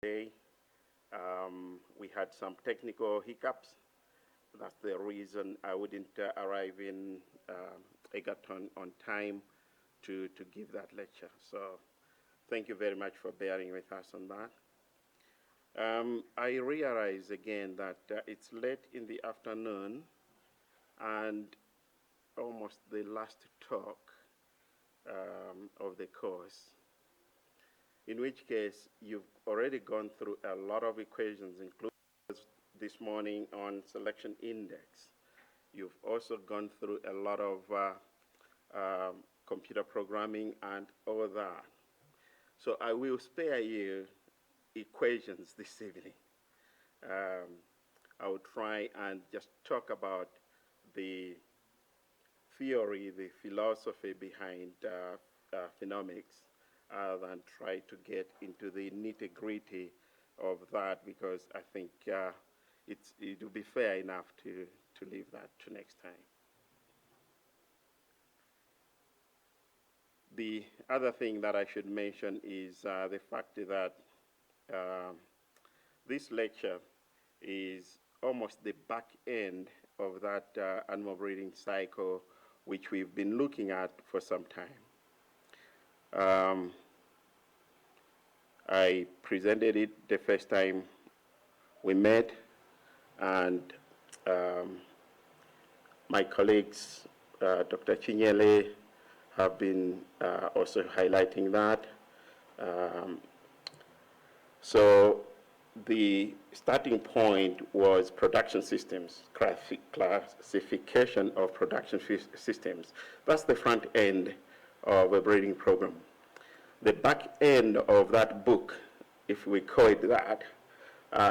today. We had some technical hiccups. That's the reason I wouldn't arrive in Egerton on time to give that lecture. So thank you very much for bearing with us on that. I realize again that it's late in the afternoon and almost the last talk of the course, in which case you've already gone through a lot of equations, including this morning on selection index. You've also gone through a lot of computer programming and all that. So I will spare you equations this evening. I will try and just talk about the theory, the philosophy behind phenomics, and try to get into the nitty-gritty of that, because I think it will be fair enough to leave that to next time. The other thing that I should mention is the fact that this lecture is almost the back end of that animal breeding cycle, which we've been looking at for some time. I presented it the first time we met, and my colleagues, Dr. Chinyele, have been also highlighting that. So the starting point was production systems, classification of production systems. That's the front end of a breeding program. The back end of that book, if we call it that,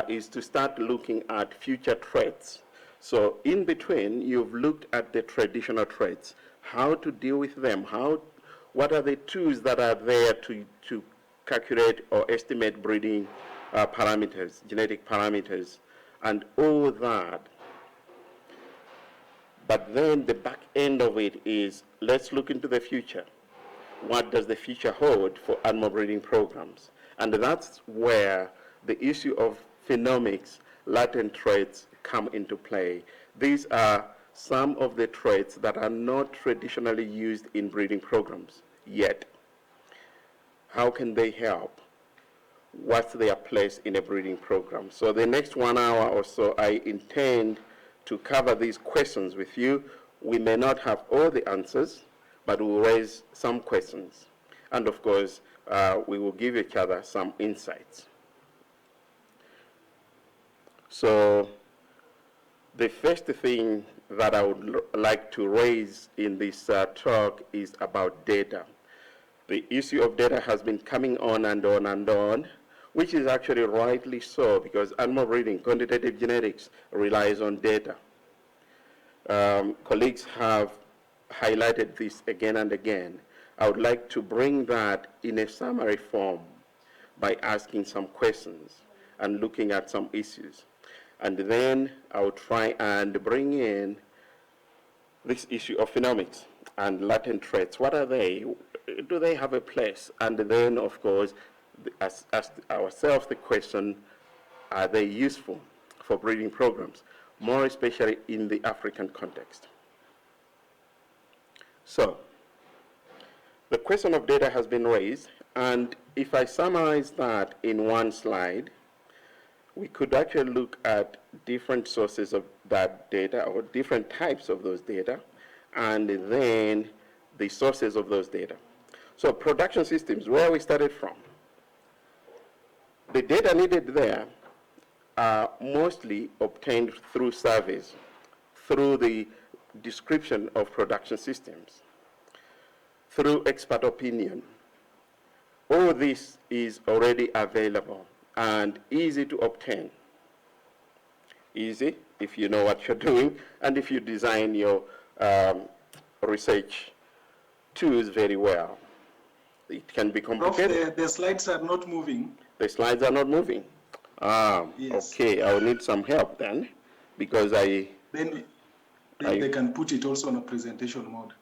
is to start looking at future threats. So in between, you've looked at the traditional threats, how to deal with them, what are the tools that are there to calculate or estimate breeding parameters, genetic parameters, and all that. But then the back end of it is, let's look into the future. What does the future hold for animal breeding programs? And that's where the issue of phenomics, latent traits, come into play. These are some of the traits that are not traditionally used in breeding programs yet. How can they help? What's their place in a breeding program? So the next 1 hour or so, I intend to cover these questions with you. We may not have all the answers, but we'll raise some questions. And of course, we will give each other some insights. So the first thing that I would like to raise in this talk is about data. The issue of data has been coming on and on and on, which is actually rightly so, because animal breeding, quantitative genetics, relies on data. Colleagues have highlighted this again and again. I would like to bring that in a summary form by asking some questions and looking at some issues. And then I will try and bring in this issue of phenomics and latent traits. What are they? Do they have a place? And then, of course, ask ourselves the question, are they useful for breeding programs, more especially in the African context? So, the question of data has been raised, and if I summarize that in one slide, we could actually look at different sources of that data, or different types of those data, and then the sources of those data. So production systems, where we started from. The data needed there are mostly obtained through surveys, through the description of production systems, through expert opinion. All this is already available and easy to obtain. Easy if you know what you're doing and if you design your research tools very well. It can be complicated. Prof, the slides are not moving. The slides are not moving. Yes. Okay, I will need some help then, because Then they can put it also on a presentation mode.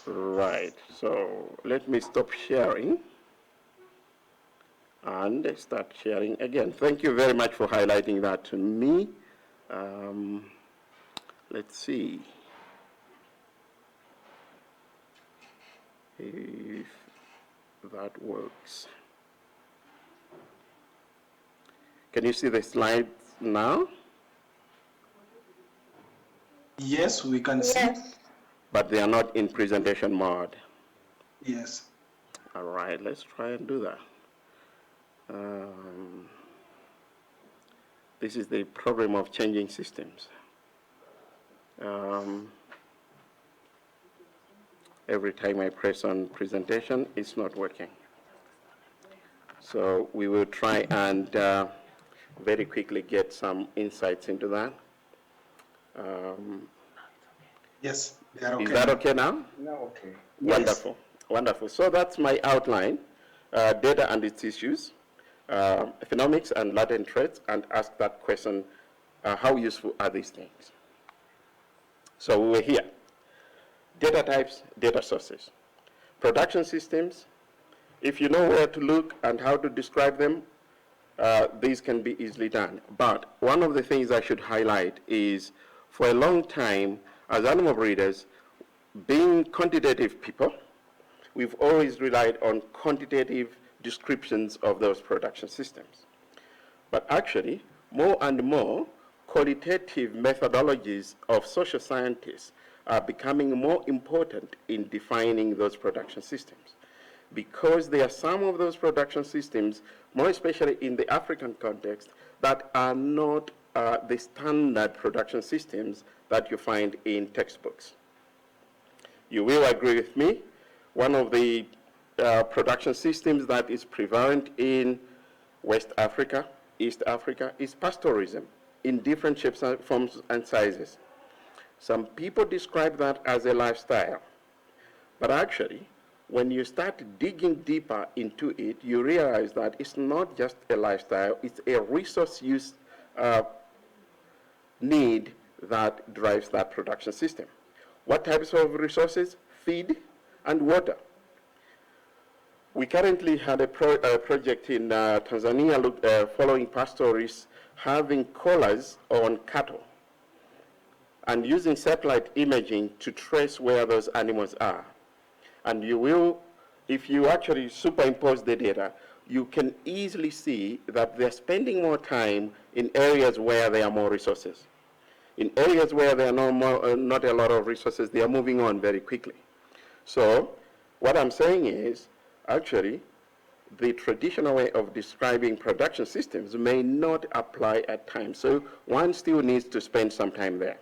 Right, so let me stop sharing. and start sharing again. Thank you very much for highlighting that to me. Let's see if that works. Can you see the slides now? Yes, we can see. But they are not in presentation mode. Yes. All right, let's try and do that. This is the problem of changing systems. Every time I press on presentation, it's not working. So we will try and very quickly get some insights into that. Yes, they are okay. Is that okay now? No, okay. Wonderful, wonderful. So that's my outline, data and its issues, phenomics and latent traits, and ask that question, how useful are these things? So we were here. Data types, data sources. Production systems, if you know where to look and how to describe them, these can be easily done. But one of the things I should highlight is, for a long time, as animal breeders, being quantitative people, we've always relied on quantitative descriptions of those production systems. But actually, more and more, qualitative methodologies of social scientists are becoming more important in defining those production systems, because there are some of those production systems, more especially in the African context, that are not the standard production systems that you find in textbooks. You will agree with me, one of the production systems that is prevalent in West Africa, East Africa, is pastoralism in different shapes, forms, and sizes. Some people describe that as a lifestyle, but actually, when you start digging deeper into it, you realize that it's not just a lifestyle, it's a resource use need that drives that production system. What types of resources? Feed and water. We currently had a project in Tanzania following pastoralists having collars on cattle and using satellite imaging to trace where those animals are. And you will, if you actually superimpose the data, you can easily see that they're spending more time in areas where there are more resources. In areas where there are not a lot of resources, they are moving on very quickly. So what I'm saying is, actually, the traditional way of describing production systems may not apply at times. So one still needs to spend some time there.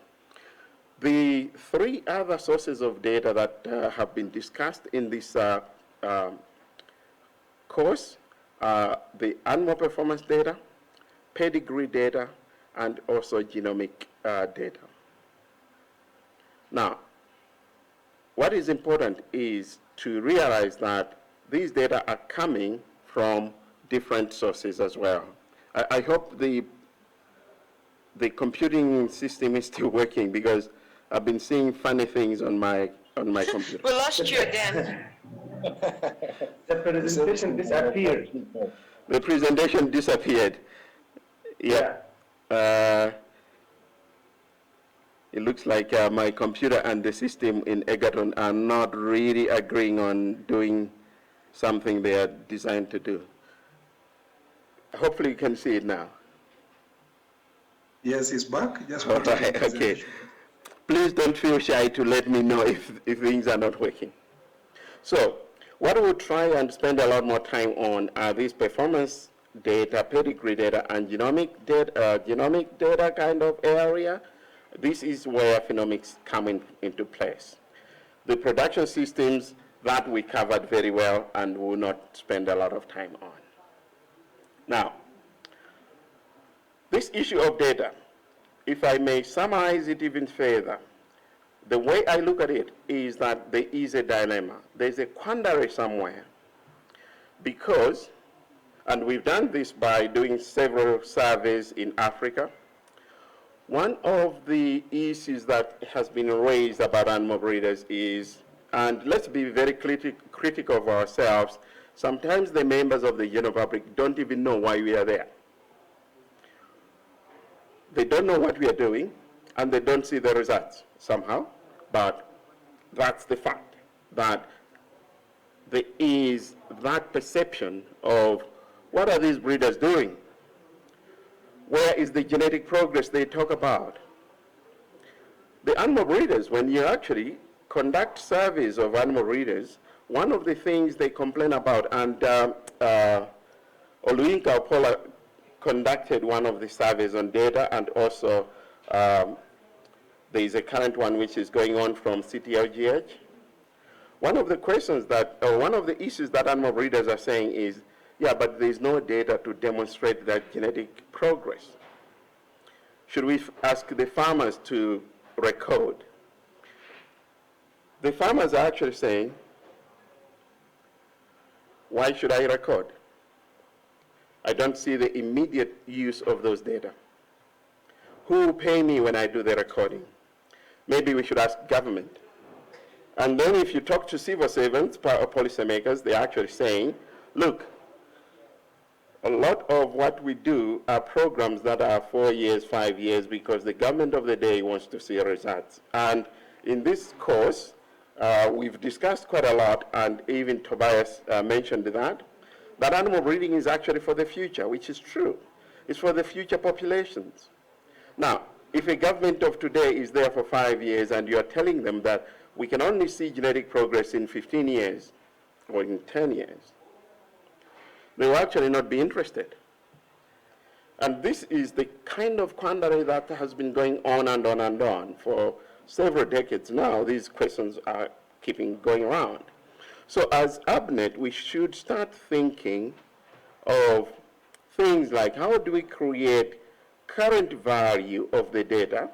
The three other sources of data that have been discussed in this course are the animal performance data, pedigree data, and also genomic data. Now, what is important is to realize that these data are coming from different sources as well. I hope the computing system is still working, because I've been seeing funny things on my computer. We lost you again. The presentation disappeared. The presentation disappeared. Yeah. It looks like my computer and the system in Egerton are not really agreeing on doing something they are designed to do. Hopefully you can see it now. Yes, it's back. Just All right, okay. Please don't feel shy to let me know if things are not working. So what we'll try and spend a lot more time on are these performance data, pedigree data, and genomic data kind of area. This is where phenomics come into place. The production systems that we covered very well and will not spend a lot of time on. Now, this issue of data, if I may summarize it even further, the way I look at it is that there is a dilemma. There's a quandary somewhere, because, and we've done this by doing several surveys in Africa, one of the issues that has been raised about animal breeders is, and let's be very critical of ourselves, Sometimes the members of the general public don't even know why we are there. They don't know what we are doing, and they don't see the results somehow, but that's the fact, that there is that perception of what are these breeders doing? Where is the genetic progress they talk about? The animal breeders, when you actually conduct surveys of animal breeders, one of the things they complain about, and Oluinka Opola conducted one of the surveys on data, and also there is a current one which is going on from CTLGH. One of the questions that, or one of the issues that animal breeders are saying is, yeah, but there's no data to demonstrate that genetic progress. Should we ask the farmers to record? The farmers are actually saying, why should I record? I don't see the immediate use of those data. Who will pay me when I do the recording? Maybe we should ask government. And then if you talk to civil servants or policymakers, they're actually saying, look, a lot of what we do are programs that are 4 years, 5 years, because the government of the day wants to see results. And in this course, we've discussed quite a lot, and even Tobias mentioned that animal breeding is actually for the future, which is true. It's for the future populations. Now, if a government of today is there for 5 years and you're telling them that we can only see genetic progress in 15 years or in 10 years, they will actually not be interested. And this is the kind of quandary that has been going on and on and on for several decades now. These questions are keeping going around. So as ABNet, we should start thinking of things like, how do we create current value of the data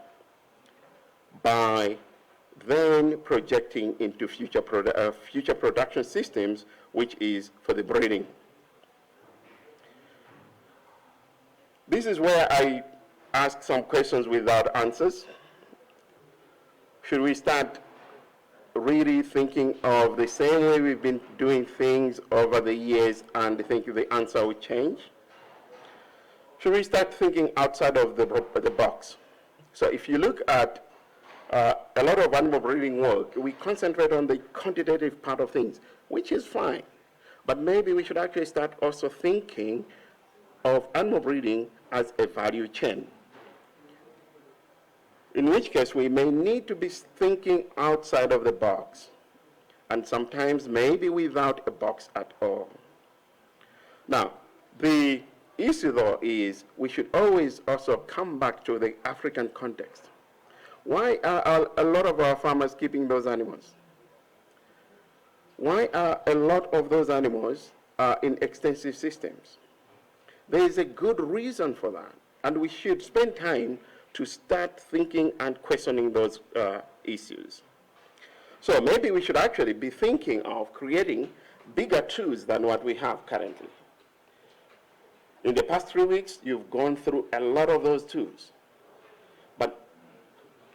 by then projecting into future production systems, which is for the breeding. This is where I ask some questions without answers. Should we start really thinking of the same way we've been doing things over the years and think the answer will change? Should we start thinking outside of the box? So if you look at a lot of animal breeding work, we concentrate on the quantitative part of things, which is fine. But maybe we should actually start also thinking of animal breeding as a value chain. In which case, we may need to be thinking outside of the box, and sometimes maybe without a box at all. Now, the issue, though, is we should always also come back to the African context. Why are a lot of our farmers keeping those animals? Why are a lot of those animals in extensive systems? There is a good reason for that, and we should spend time to start thinking and questioning those issues. So maybe we should actually be thinking of creating bigger tools than what we have currently. In the past 3 weeks, you've gone through a lot of those tools. But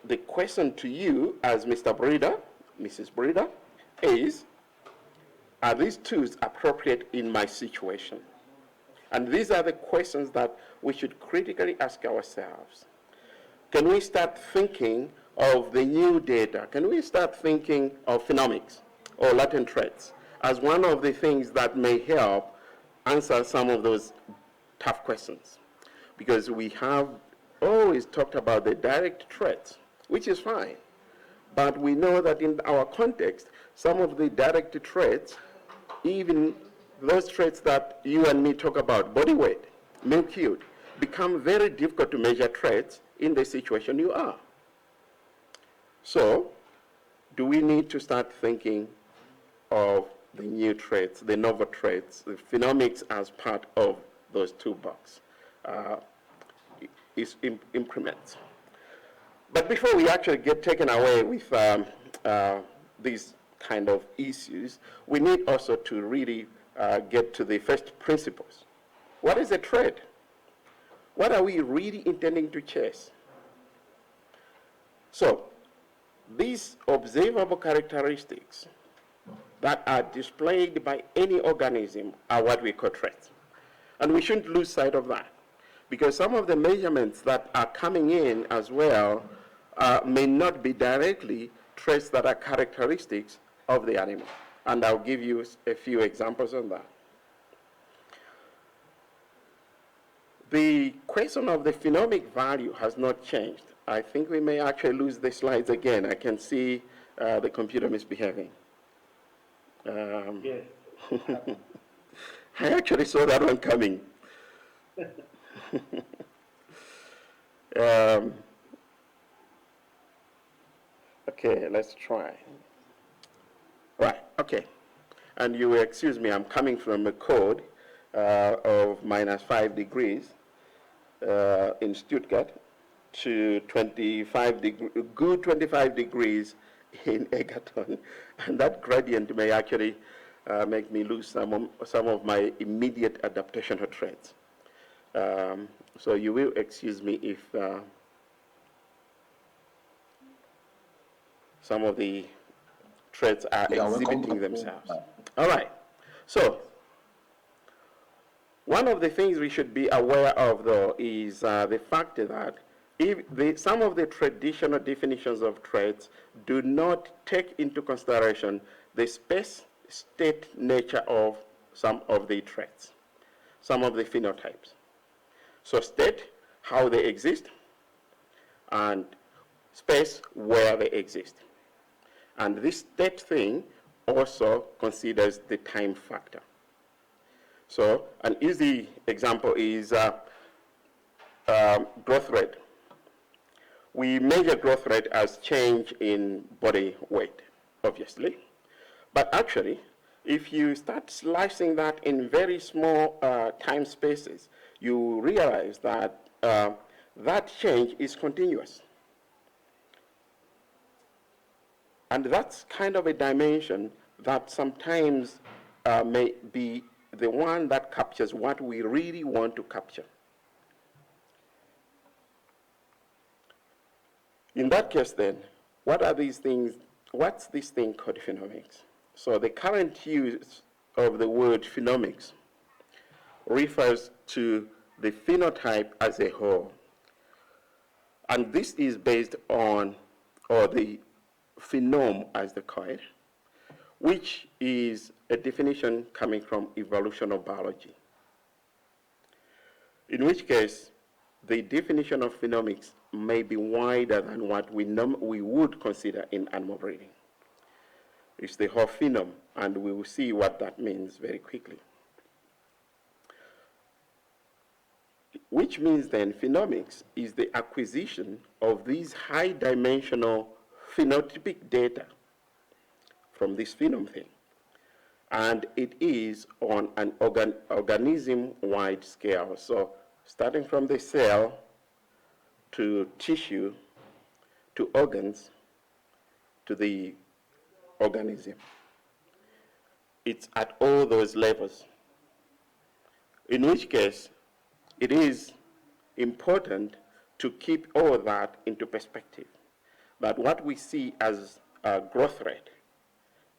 the question to you as Mr. Breeder, Mrs. Breeder, is, are these tools appropriate in my situation? And these are the questions that we should critically ask ourselves. Can we start thinking of the new data? Can we start thinking of phenomics or latent traits as one of the things that may help answer some of those tough questions? Because we have always talked about the direct traits, which is fine. But we know that in our context, some of the direct traits, even those traits that you and me talk about, body weight, milk yield, become very difficult to measure traits in the situation you are. So, do we need to start thinking of the new traits, the novel traits, the phenomics as part of those toolbox implements? But before we actually get taken away with these kind of issues, we need also to really get to the first principles. What is a trait? What are we really intending to chase? So, these observable characteristics that are displayed by any organism are what we call traits. And we shouldn't lose sight of that, because some of the measurements that are coming in as well may not be directly traits that are characteristics of the animal. And I'll give you a few examples on that. The question of the phenomic value has not changed. I think we may actually lose the slides again. I can see the computer misbehaving. Yes. I actually saw that one coming. Okay, let's try. Right, okay. And you will excuse me, I'm coming from a code of -5 degrees in Stuttgart to 25 degrees in Egerton. And that gradient may actually make me lose some of my immediate adaptational traits. So you will excuse me if some of the traits are exhibiting themselves. All right. So one of the things we should be aware of, though, is the fact that some of the traditional definitions of traits do not take into consideration the space, state, nature of some of the traits, some of the phenotypes. So state, how they exist, and space, where they exist. And this state thing also considers the time factor. So an easy example is growth rate. We measure growth rate as change in body weight, obviously. But actually, if you start slicing that in very small time spaces, you realize that that change is continuous. And that's kind of a dimension that sometimes may be the one that captures what we really want to capture. In that case, then, what are these things? What's this thing called phenomics? So the current use of the word phenomics refers to the phenotype as a whole. And this is based on, or the phenome, as they call it, which is a definition coming from evolutionary biology. In which case, the definition of phenomics may be wider than what we would consider in animal breeding. It's the whole phenome, and we will see what that means very quickly. Which means then phenomics is the acquisition of these high-dimensional phenotypic data from this phenome thing. And it is on an organism-wide scale. So starting from the cell to tissue to organs to the organism. It's at all those levels. In which case, it is important to keep all that into perspective. That what we see as a growth rate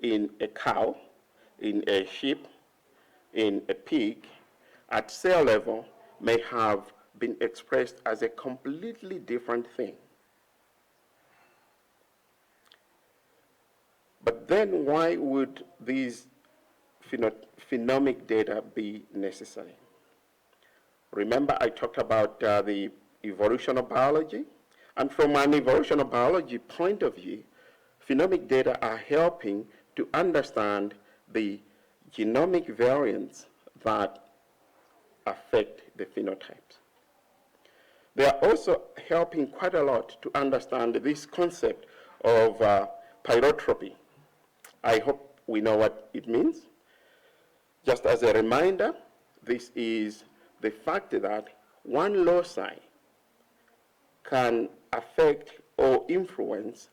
in a cow, in a sheep, in a pig, at cell level may have been expressed as a completely different thing. But then why would these phenomic data be necessary? Remember I talked about the evolutionary biology? And from an evolutionary biology point of view, phenomic data are helping to understand the genomic variants that affect the phenotypes. They are also helping quite a lot to understand this concept of pyrotropy. I hope we know what it means. Just as a reminder, this is the fact that one loci can affect or influence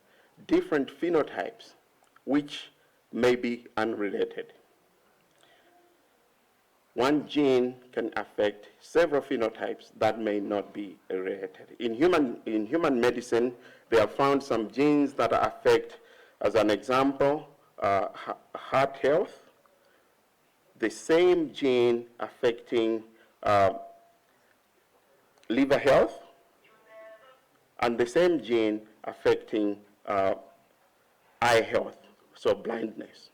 different phenotypes which may be unrelated. One gene can affect several phenotypes that may not be related. In human medicine, they have found some genes that affect, as an example, heart health, the same gene affecting liver health, and the same gene affecting eye health, so blindness.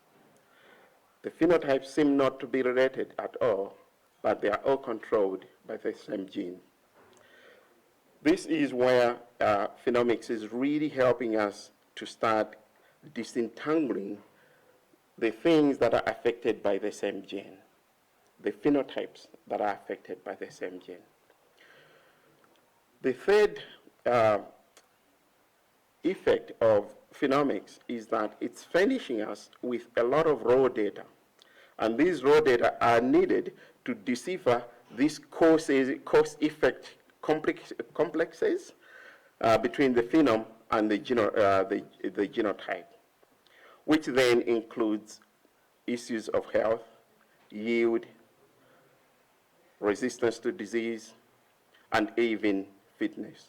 The phenotypes seem not to be related at all, but they are all controlled by the same gene. This is where Phenomics is really helping us to start disentangling the things that are affected by the same gene, the phenotypes that are affected by the same gene. The third effect of Phenomics is that it's furnishing us with a lot of raw data. And these raw data are needed to decipher these cause-effect complexes between the phenome and the genotype, which then includes issues of health, yield, resistance to disease, and even fitness.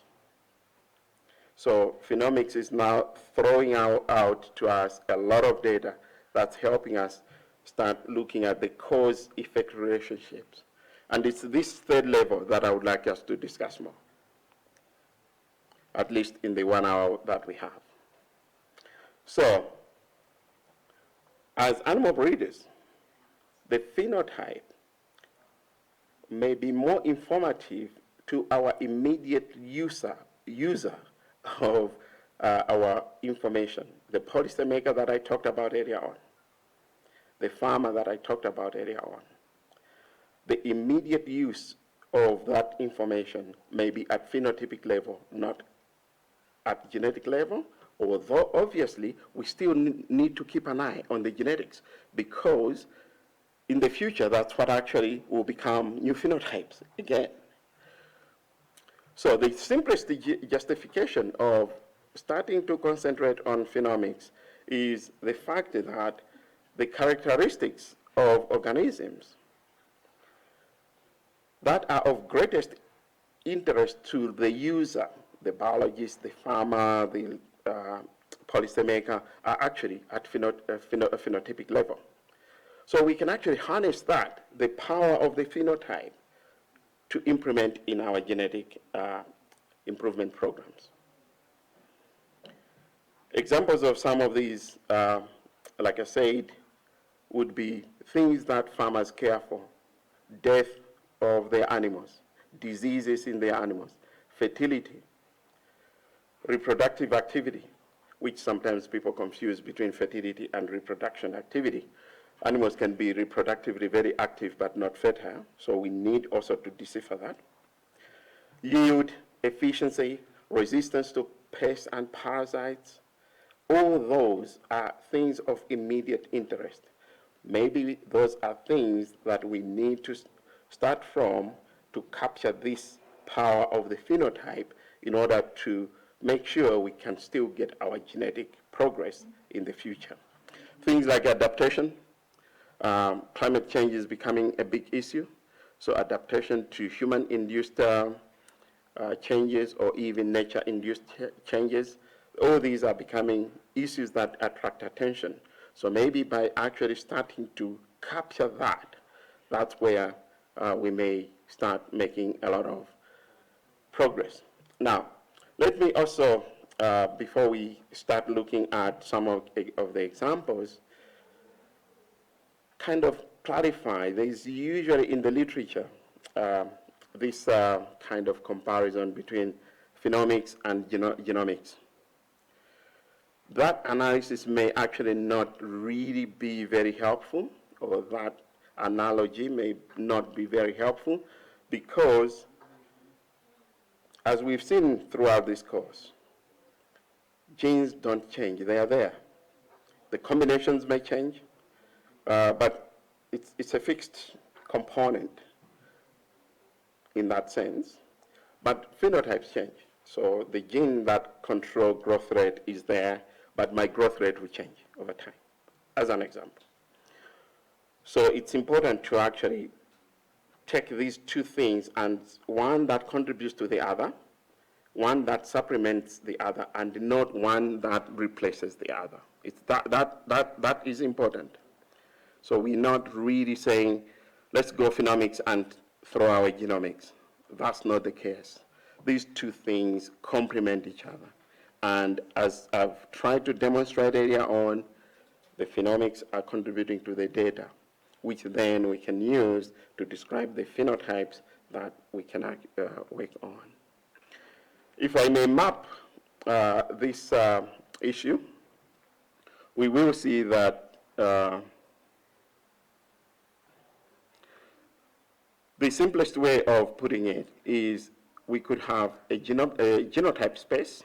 So Phenomics is now throwing out to us a lot of data that's helping us start looking at the cause-effect relationships. And it's this third level that I would like us to discuss more, at least in the 1 hour that we have. So, as animal breeders, the phenotype may be more informative to our immediate user of our information. The policymaker that I talked about earlier on, the farmer that I talked about earlier on. The immediate use of that information may be at phenotypic level, not at genetic level, although obviously we still need to keep an eye on the genetics, because in the future that's what actually will become new phenotypes again. So the simplest justification of starting to concentrate on Phenomics is the fact that the characteristics of organisms that are of greatest interest to the user, the biologist, the farmer, the policymaker, are actually at phenotypic level. So we can actually harness that, the power of the phenotype, to implement in our genetic improvement programs. Examples of some of these, like I said, would be things that farmers care for: death of their animals, diseases in their animals, fertility, reproductive activity, which sometimes people confuse between fertility and reproduction activity. Animals can be reproductively very active but not fertile, so we need also to decipher that. Yield, efficiency, resistance to pests and parasites, all those are things of immediate interest. Maybe those are things that we need to start from to capture this power of the phenotype in order to make sure we can still get our genetic progress in the future. Things like adaptation. Climate change is becoming a big issue, so adaptation to human-induced changes or even nature-induced changes, all these are becoming issues that attract attention. So maybe by actually starting to capture that, that's where we may start making a lot of progress. Now, let me also, before we start looking at some of the examples, kind of clarify, there's usually in the literature this kind of comparison between phenomics and genomics. That analysis may actually not really be very helpful, or that analogy may not be very helpful, because as we've seen throughout this course, genes don't change, they are there. The combinations may change, but it's a fixed component in that sense, but phenotypes change. So the gene that control growth rate is there, but my growth rate will change over time, as an example. So it's important to actually take these two things, and one that contributes to the other, one that supplements the other and not one that replaces the other. It's that is important. So we're not really saying, let's go phenomics and throw away genomics. That's not the case. These two things complement each other. And as I've tried to demonstrate earlier on, the phenomics are contributing to the data, which then we can use to describe the phenotypes that we can work on. If I may map this issue, we will see that the simplest way of putting it is we could have a genotype space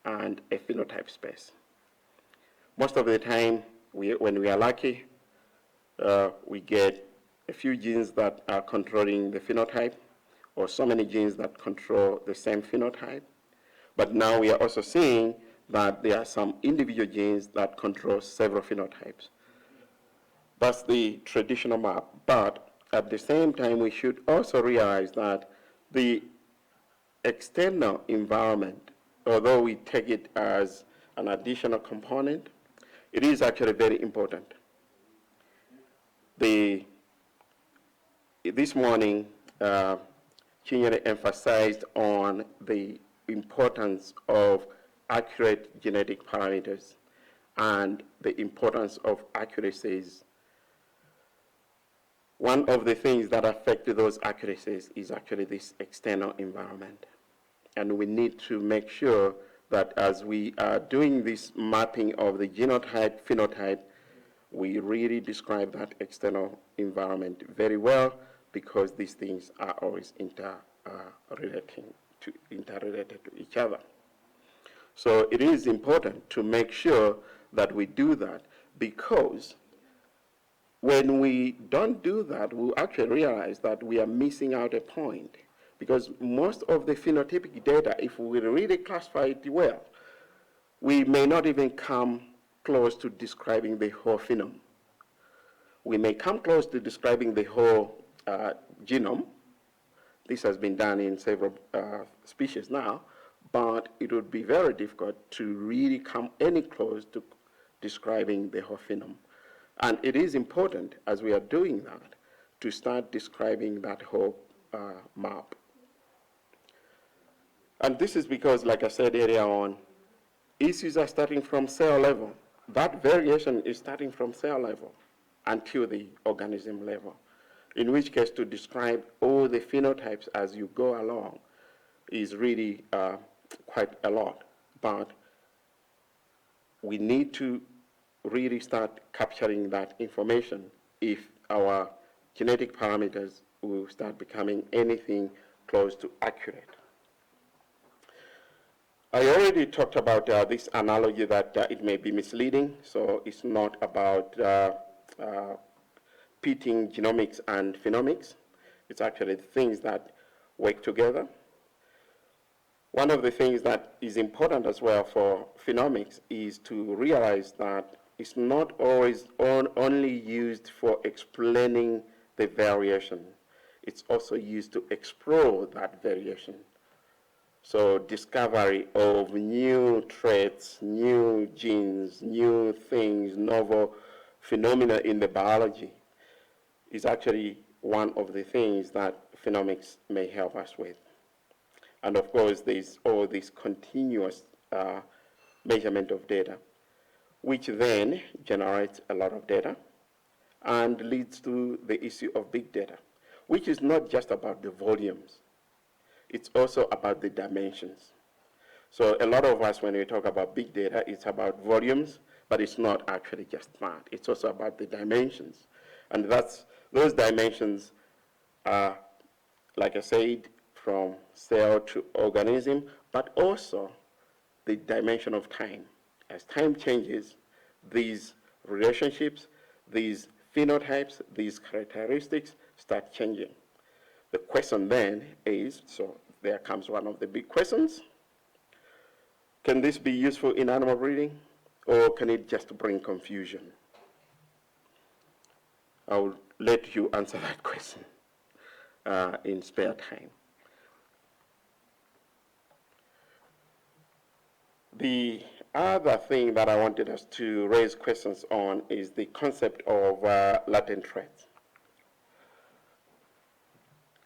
and a phenotype space. Most of the time, when we are lucky, we get a few genes that are controlling the phenotype, or so many genes that control the same phenotype. But now we are also seeing that there are some individual genes that control several phenotypes. That's the traditional map. But at the same time, we should also realize that the external environment, although we take it as an additional component, it is actually very important. This morning, Chinyere emphasized on the importance of accurate genetic parameters and the importance of accuracies. One of the things that affect those accuracies is actually this external environment. And we need to make sure that as we are doing this mapping of the genotype, phenotype, we really describe that external environment very well, because these things are always interrelated to each other. So it is important to make sure that we do that, because when we don't do that, we'll actually realize that we are missing out a point. Because most of the phenotypic data, if we really classify it well, we may not even come close to describing the whole phenome. We may come close to describing the whole genome. This has been done in several species now, but it would be very difficult to really come any close to describing the whole phenome. And it is important, as we are doing that, to start describing that whole map. And this is because, like I said earlier on, issues are starting from cell level. That variation is starting from cell level until the organism level, in which case to describe all the phenotypes as you go along is really quite a lot. But we need to really start capturing that information if our genetic parameters will start becoming anything close to accurate. I already talked about this analogy that it may be misleading, so it's not about pitting genomics and phenomics. It's actually things that work together. One of the things that is important as well for phenomics is to realize that it's not always only used for explaining the variation. It's also used to explore that variation. So discovery of new traits, new genes, new things, novel phenomena in the biology is actually one of the things that phenomics may help us with. And of course, there's all this continuous measurement of data, which then generates a lot of data and leads to the issue of big data, which is not just about the volumes. It's also about the dimensions. So a lot of us, when we talk about big data, it's about volumes, but it's not actually just that. It's also about the dimensions. And those dimensions are, like I said, from cell to organism, but also the dimension of time. As time changes, these relationships, these phenotypes, these characteristics start changing. The question then is, so there comes one of the big questions, can this be useful in animal breeding, or can it just bring confusion? I'll let you answer that question in spare time. The other thing that I wanted us to raise questions on is the concept of latent threats.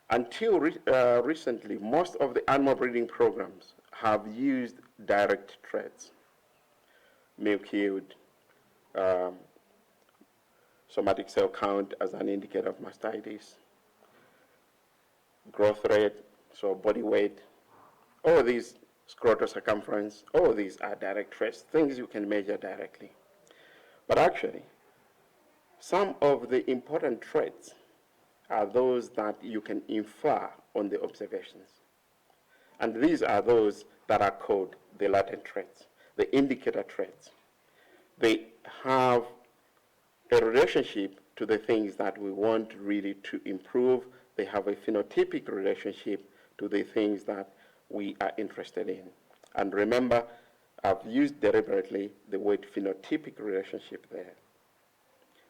Until recently, most of the animal breeding programs have used direct threats: milk yield, somatic cell count as an indicator of mastitis, growth rate, so body weight, all these, scrotal circumference, all these are direct threats, things you can measure directly. But actually, some of the important threats are those that you can infer on the observations. And these are those that are called the latent threats, the indicator threats. They have a relationship to the things that we want really to improve. They have a phenotypic relationship to the things that we are interested in. And remember, I've used deliberately the word phenotypic relationship there,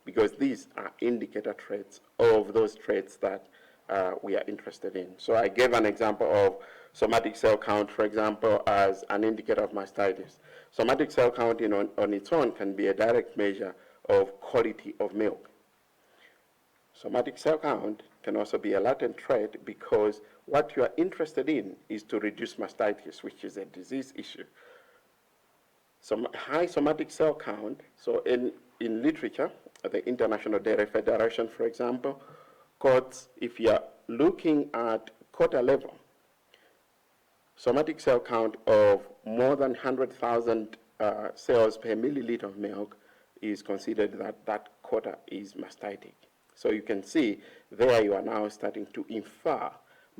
because these are indicator traits of those traits that we are interested in. So I gave an example of somatic cell count, for example, as an indicator of mastitis. Somatic cell count on its own can be a direct measure of quality of milk. Somatic cell count can also be a latent trait because what you are interested in is to reduce mastitis, which is a disease issue. So high somatic cell count, so in literature, the International Dairy Federation, for example, quotes, if you are looking at quota level, somatic cell count of more than 100,000 cells per milliliter of milk is considered that quota is mastitic. So you can see there you are now starting to infer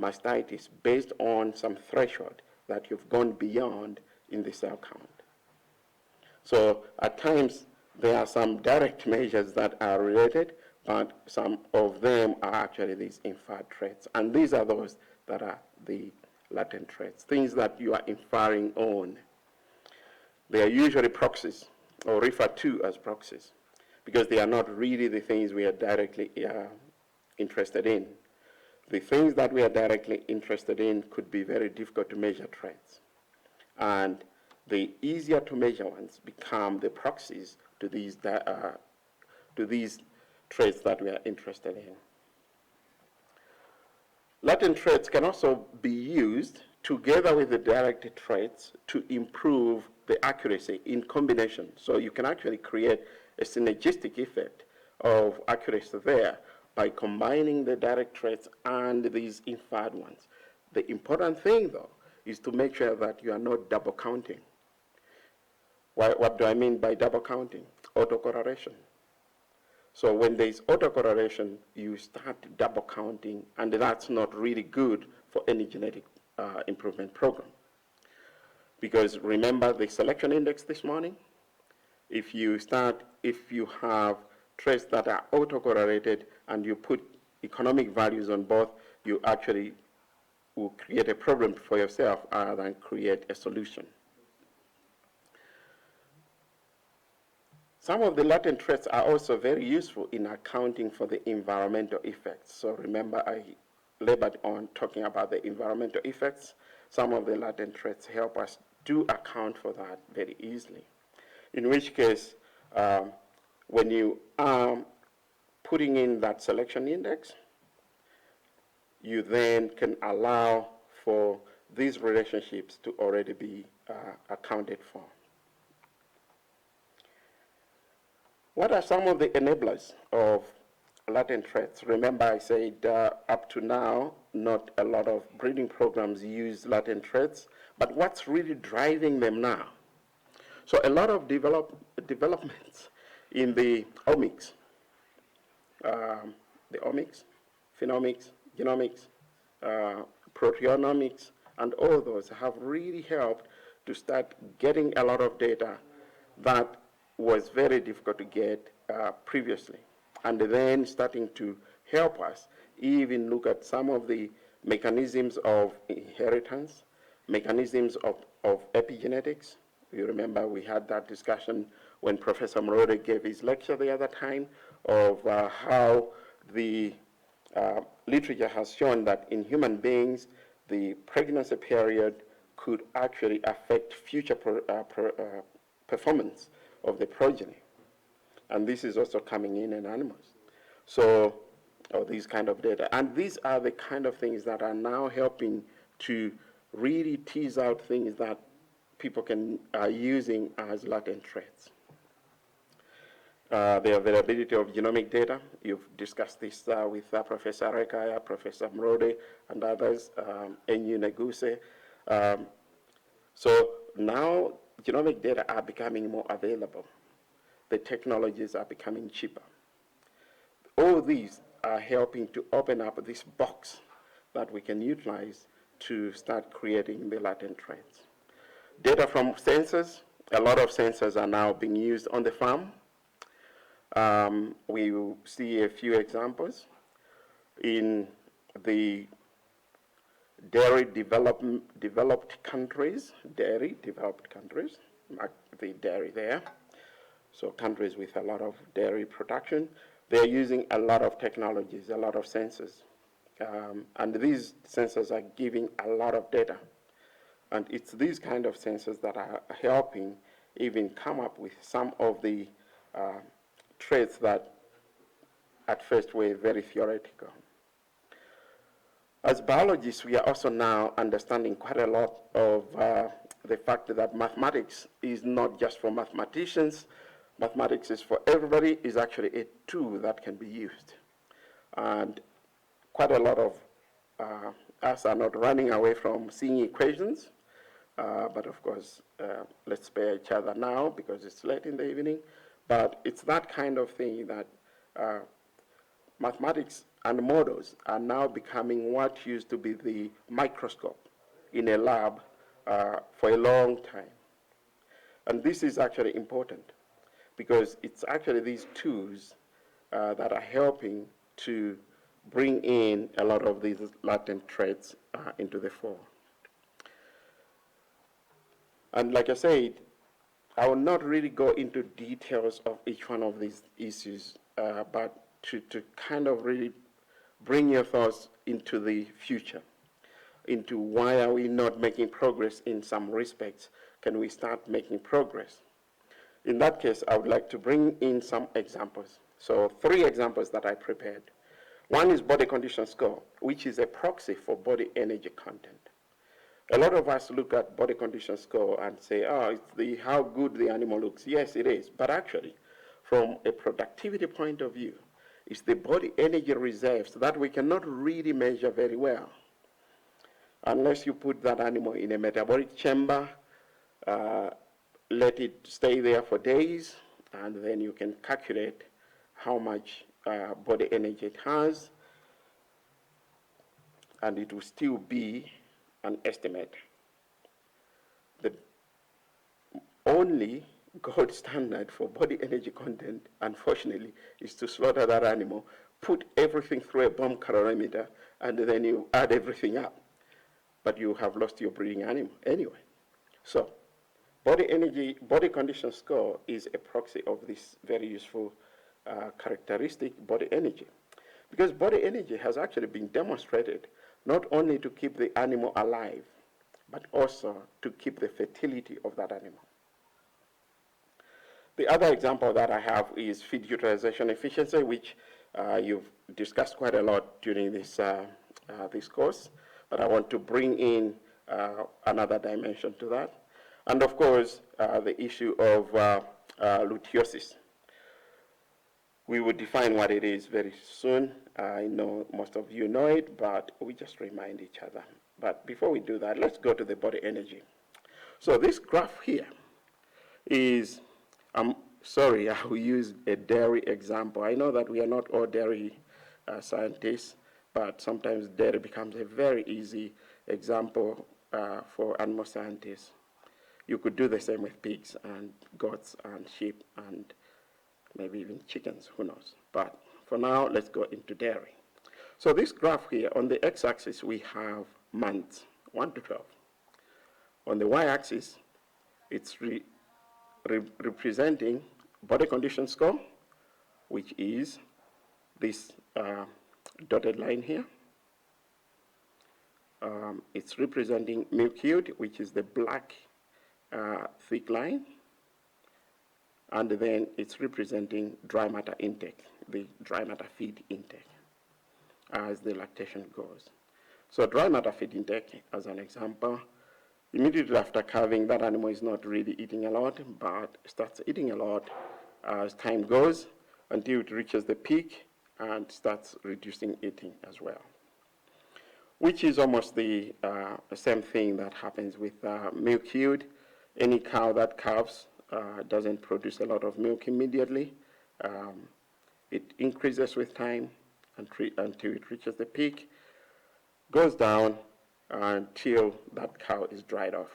mastitis based on some threshold that you've gone beyond in the cell count. So at times there are some direct measures that are related, but some of them are actually these inferred traits. And these are those that are the latent traits, things that you are inferring on. They are usually proxies, or referred to as proxies, because they are not really the things we are directly interested in. The things that we are directly interested in could be very difficult to measure traits. And the easier to measure ones become the proxies to these traits that we are interested in. Latent traits can also be used together with the direct traits to improve the accuracy in combination. So you can actually create a synergistic effect of accuracy there by combining the direct traits and these inferred ones. The important thing, though, is to make sure that you are not double counting. What do I mean by double counting? Autocorrelation. So when there is autocorrelation, you start double counting, and that's not really good for any genetic improvement program. Because remember the selection index this morning? If you have traits that are autocorrelated and you put economic values on both, you actually will create a problem for yourself rather than create a solution. Some of the latent traits are also very useful in accounting for the environmental effects. So remember, I labored on talking about the environmental effects. Some of the latent traits help us to account for that very easily. In which case, when you are putting in that selection index, you then can allow for these relationships to already be accounted for. What are some of the enablers of latent traits? Remember I said up to now, not a lot of breeding programs use latent traits, but what's really driving them now? So a lot of developments in the omics, phenomics, genomics, proteomics, and all those have really helped to start getting a lot of data that was very difficult to get previously. And then starting to help us even look at some of the mechanisms of inheritance, mechanisms of epigenetics. You remember we had that discussion when Professor Morode gave his lecture the other time of how the literature has shown that in human beings, the pregnancy period could actually affect future performance of the progeny. And this is also coming in animals. So, these kind of data. And these are the kind of things that are now helping to really tease out things that people are using as latent traits. The availability of genomic data, you've discussed this with Professor Rekaya, Professor Mrode, and others, Enyu Neguse. So now genomic data are becoming more available. The technologies are becoming cheaper. All these are helping to open up this box that we can utilize to start creating the latent traits. Data from sensors, a lot of sensors are now being used on the farm. We will see a few examples. In the dairy developed countries, mark the dairy there, so countries with a lot of dairy production, they're using a lot of technologies, a lot of sensors. And these sensors are giving a lot of data. And it's these kind of sensors that are helping even come up with some of the traits that at first were very theoretical. As biologists, we are also now understanding quite a lot of the fact that mathematics is not just for mathematicians. Mathematics is for everybody, is actually a tool that can be used. And quite a lot of us are not running away from seeing equations, but of course, let's spare each other now because it's late in the evening. But it's that kind of thing that mathematics and models are now becoming what used to be the microscope in a lab for a long time. And this is actually important because it's actually these tools that are helping to bring in a lot of these latent traits into the fore. And like I said, I will not really go into details of each one of these issues, but to kind of really bring your thoughts into the future, into why are we not making progress in some respects? Can we start making progress? In that case, I would like to bring in some examples. So 3 examples that I prepared. One is body condition score, which is a proxy for body energy content. A lot of us look at body condition score and say, oh, it's how good the animal looks. Yes, it is. But actually, from a productivity point of view, it's the body energy reserves that we cannot really measure very well. Unless you put that animal in a metabolic chamber, let it stay there for days, and then you can calculate how much body energy it has, and it will still be an estimate. The only gold standard for body energy content, unfortunately, is to slaughter that animal, put everything through a bomb calorimeter, and then you add everything up. But you have lost your breeding animal anyway. So, body condition score is a proxy of this very useful characteristic, body energy. Because body energy has actually been demonstrated not only to keep the animal alive, but also to keep the fertility of that animal. The other example that I have is feed utilization efficiency, which you've discussed quite a lot during this, this course, but I want to bring in another dimension to that. And of course, the issue of luteosis. We will define what it is very soon. I know most of you know it, but we just remind each other. But before we do that, let's go to the body energy. So this graph here is, I'm sorry, I will use a dairy example. I know that we are not all dairy scientists, but sometimes dairy becomes a very easy example for animal scientists. You could do the same with pigs and goats and sheep and maybe even chickens, who knows. But for now, let's go into dairy. So this graph here, on the x-axis, we have months, 1 to 12. On the y-axis, it's representing body condition score, which is this dotted line here. It's representing milk yield, which is the black thick line. And then it's representing dry matter intake, the dry matter feed intake, as the lactation goes. So dry matter feed intake, as an example, immediately after calving, that animal is not really eating a lot, but starts eating a lot as time goes until it reaches the peak and starts reducing eating as well, which is almost the same thing that happens with milk yield. Any cow that calves doesn't produce a lot of milk immediately. It increases with time until it reaches the peak, goes down until that cow is dried off.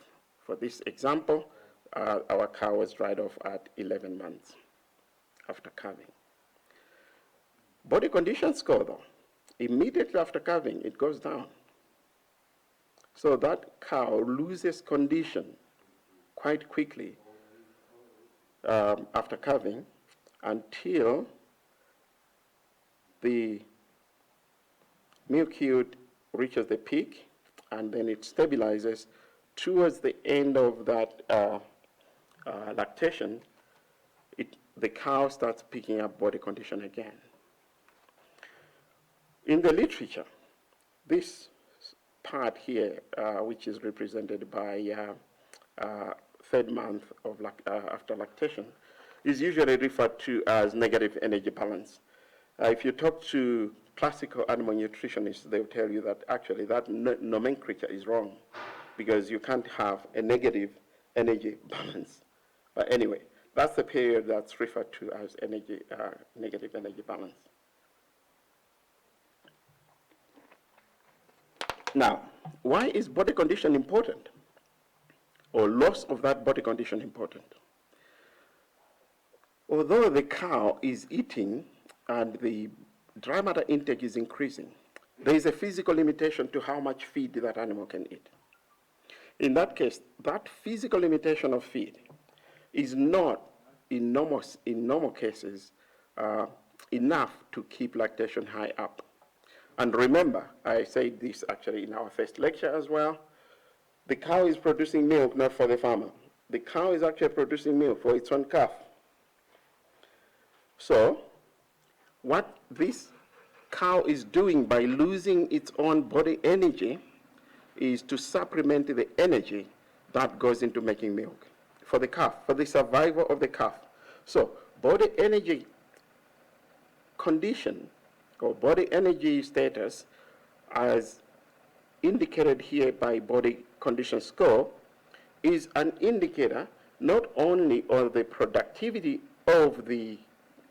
For this example, our cow was dried off at 11 months after calving. Body condition score, though, immediately after calving, it goes down. So that cow loses condition quite quickly after calving until the milk yield reaches the peak, and then it stabilizes. Towards the end of that lactation, the cow starts picking up body condition again. In the literature, this part here, which is represented by third month of after lactation, is usually referred to as negative energy balance. If you talk to classical animal nutritionists, they'll tell you that actually that nomenclature is wrong, because you can't have a negative energy balance. But anyway, that's the period that's referred to as negative energy balance. Now, why is body condition important, or loss of that body condition important? Although the cow is eating and the dry matter intake is increasing, there is a physical limitation to how much feed that animal can eat. In that case, that physical limitation of feed is not, in normal cases, enough to keep lactation high up. And remember, I said this actually in our first lecture as well, the cow is producing milk not for the farmer. The cow is actually producing milk for its own calf. So, what this cow is doing by losing its own body energy is to supplement the energy that goes into making milk for the calf, for the survival of the calf. So, body energy condition or body energy status, as indicated here by body condition score, is an indicator not only of the productivity of the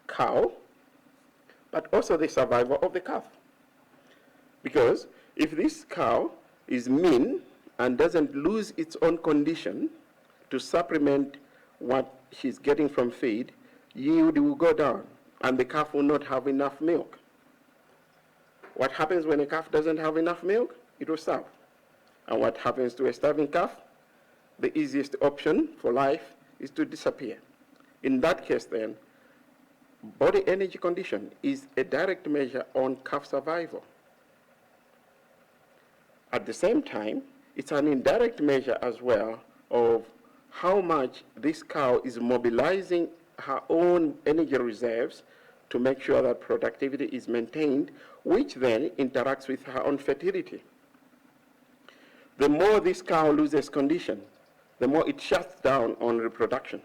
cow, but also the survival of the calf. Because if this cow is mean and doesn't lose its own condition to supplement what she's getting from feed, yield will go down and the calf will not have enough milk. What happens when a calf doesn't have enough milk? It will starve. And what happens to a starving calf? The easiest option for life is to disappear. In that case then, body energy condition is a direct measure on calf survival. At the same time, it's an indirect measure as well of how much this cow is mobilizing her own energy reserves to make sure that productivity is maintained, which then interacts with her own fertility. The more this cow loses condition, the more it shuts down on reproduction,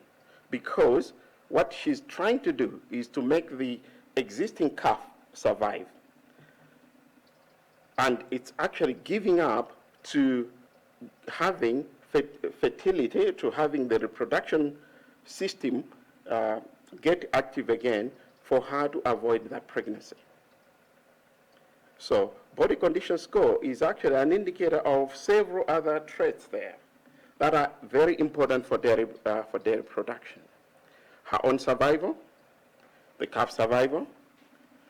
because what she's trying to do is to make the existing calf survive. And it's actually giving up to having fertility, to having the reproduction system get active again for her to avoid that pregnancy. So body condition score is actually an indicator of several other traits there that are very important for dairy production. Her own survival, the calf survival,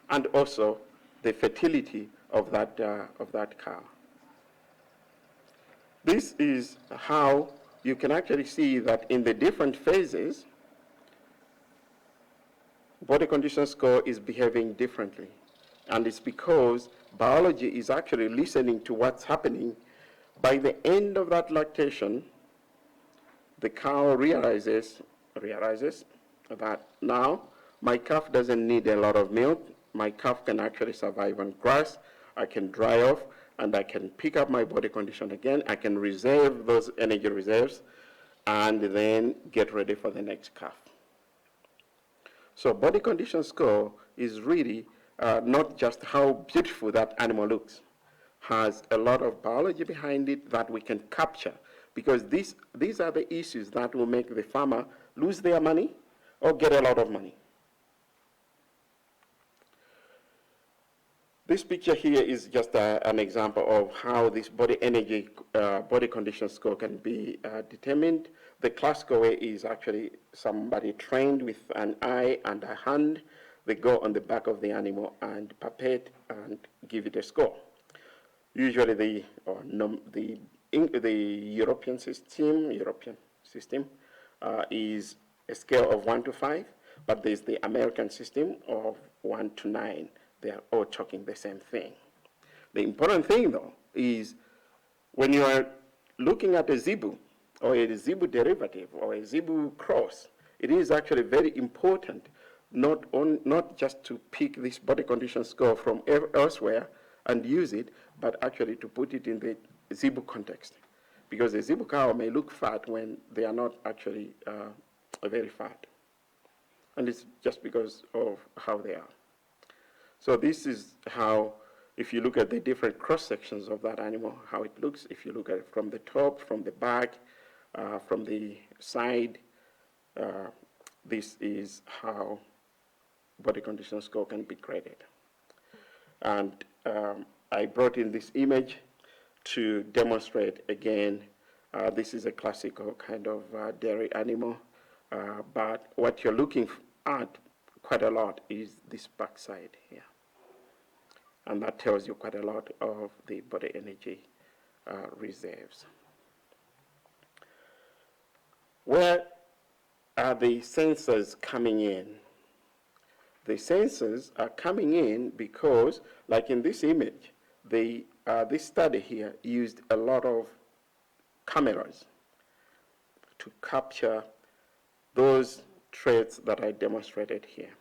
and also the fertility of that cow. This is how you can actually see that in the different phases, body condition score is behaving differently. And it's because biology is actually listening to what's happening By the end of that lactation, the cow realizes that now my calf doesn't need a lot of milk. My calf can actually survive on grass. I can dry off, and I can pick up my body condition again. I can reserve those energy reserves, and then get ready for the next calf. So body condition score is really not just how beautiful that animal looks, has a lot of biology behind it that we can capture, because these are the issues that will make the farmer lose their money or get a lot of money. This picture here is just an example of how this body energy, body condition score can be determined. The classical way is actually somebody trained with an eye and a hand. They go on the back of the animal and palpate and give it a score. Usually the European system is a scale of 1 to 5, but there's the American system of 1 to 9. They are all talking the same thing. The important thing, though, is when you are looking at a zebu, or a zebu derivative, or a zebu cross, it is actually very important not just to pick this body condition score from elsewhere and use it, but actually to put it in the zebu context. Because the zebu cow may look fat when they are not actually very fat. And it's just because of how they are. So this is how, if you look at the different cross sections of that animal, how it looks. If you look at it from the top, from the back, from the side, this is how body condition score can be graded. And I brought in this image to demonstrate again. This is a classical kind of dairy animal, but what you're looking at quite a lot is this backside here. And that tells you quite a lot of the body energy reserves. Where are the sensors coming in? The sensors are coming in because, like in this image, this study here used a lot of cameras to capture those traits that I demonstrated here.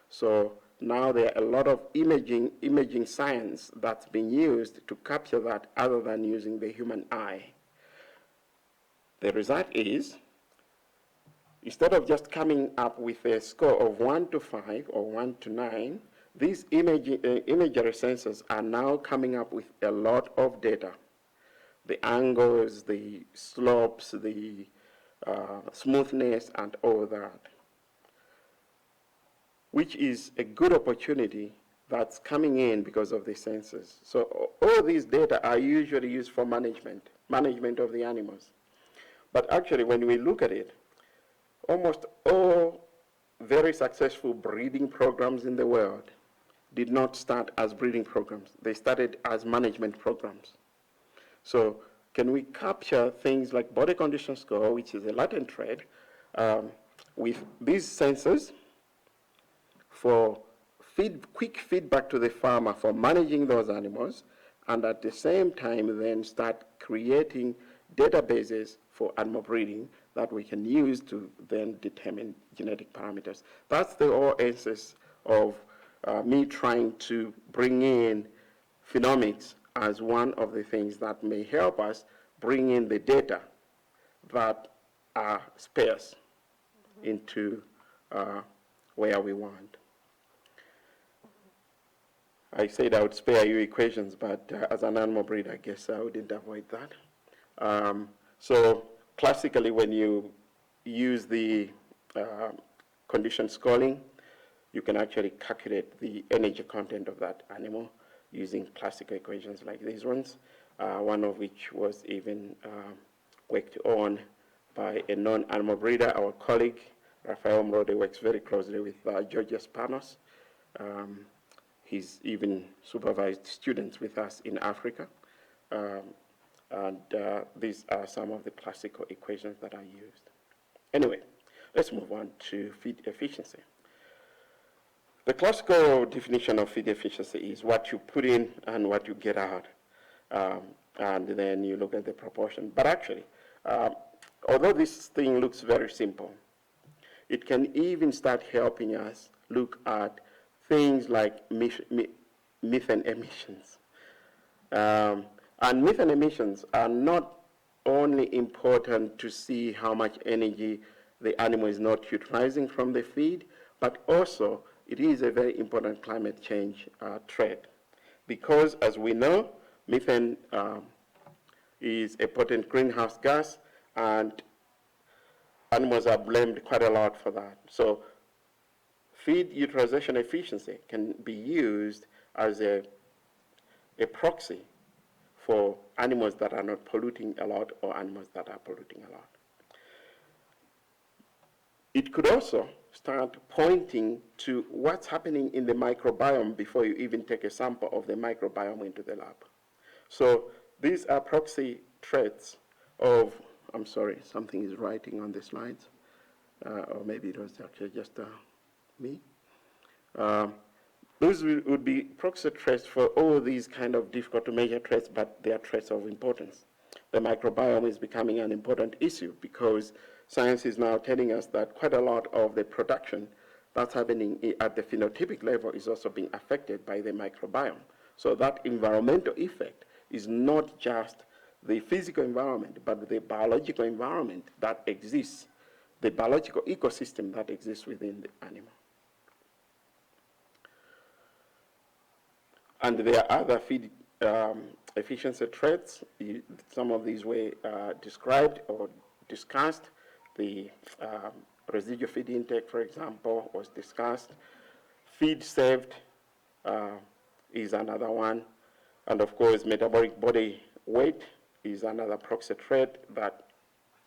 So now there are a lot of imaging science that's being used to capture that other than using the human eye. The result is, instead of just coming up with a score of 1 to 5 or 1 to 9, these imagery sensors are now coming up with a lot of data. The angles, the slopes, the smoothness, and all that, which is a good opportunity that's coming in because of the sensors. So all these data are usually used for management of the animals. But actually, when we look at it, almost all very successful breeding programs in the world did not start as breeding programs. They started as management programs. So can we capture things like body condition score, which is a latent trait, with these sensors for quick feedback to the farmer for managing those animals, and at the same time then start creating databases for animal breeding that we can use to then determine genetic parameters. That's the whole essence of me trying to bring in phenomics as one of the things that may help us bring in the data that are sparse into where we want. I said I would spare you equations, but as an animal breeder, I guess I wouldn't avoid that. So classically, when you use the condition scoring, you can actually calculate the energy content of that animal using classical equations like these ones, one of which was even worked on by a non-animal breeder, our colleague, Rafael Mrode, works very closely with Georgios Panos. He's even supervised students with us in Africa. And these are some of the classical equations that are used. Anyway, let's move on to feed efficiency. The classical definition of feed efficiency is what you put in and what you get out. and then you look at the proportion. But actually, although this thing looks very simple, it can even start helping us look at things like methane emissions. And methane emissions are not only important to see how much energy the animal is not utilizing from the feed, but also it is a very important climate change threat. Because as we know, methane is a potent greenhouse gas, and animals are blamed quite a lot for that. So feed utilization efficiency can be used as a proxy for animals that are not polluting a lot or animals that are polluting a lot. It could also start pointing to what's happening in the microbiome before you even take a sample of the microbiome into the lab. So these are proxy traits of, I'm sorry, something is writing on the slides, or maybe it was actually just me. Those would be proxy traits for all these kind of difficult to measure traits, but they are traits of importance. The microbiome is becoming an important issue because science is now telling us that quite a lot of the production that's happening at the phenotypic level is also being affected by the microbiome. So that environmental effect is not just the physical environment, but the biological environment that exists, the biological ecosystem that exists within the animal. And there are other feed efficiency traits. Some of these were described or discussed. The residual feed intake, for example, was discussed. Feed saved is another one. And of course, metabolic body weight is another proxy trait that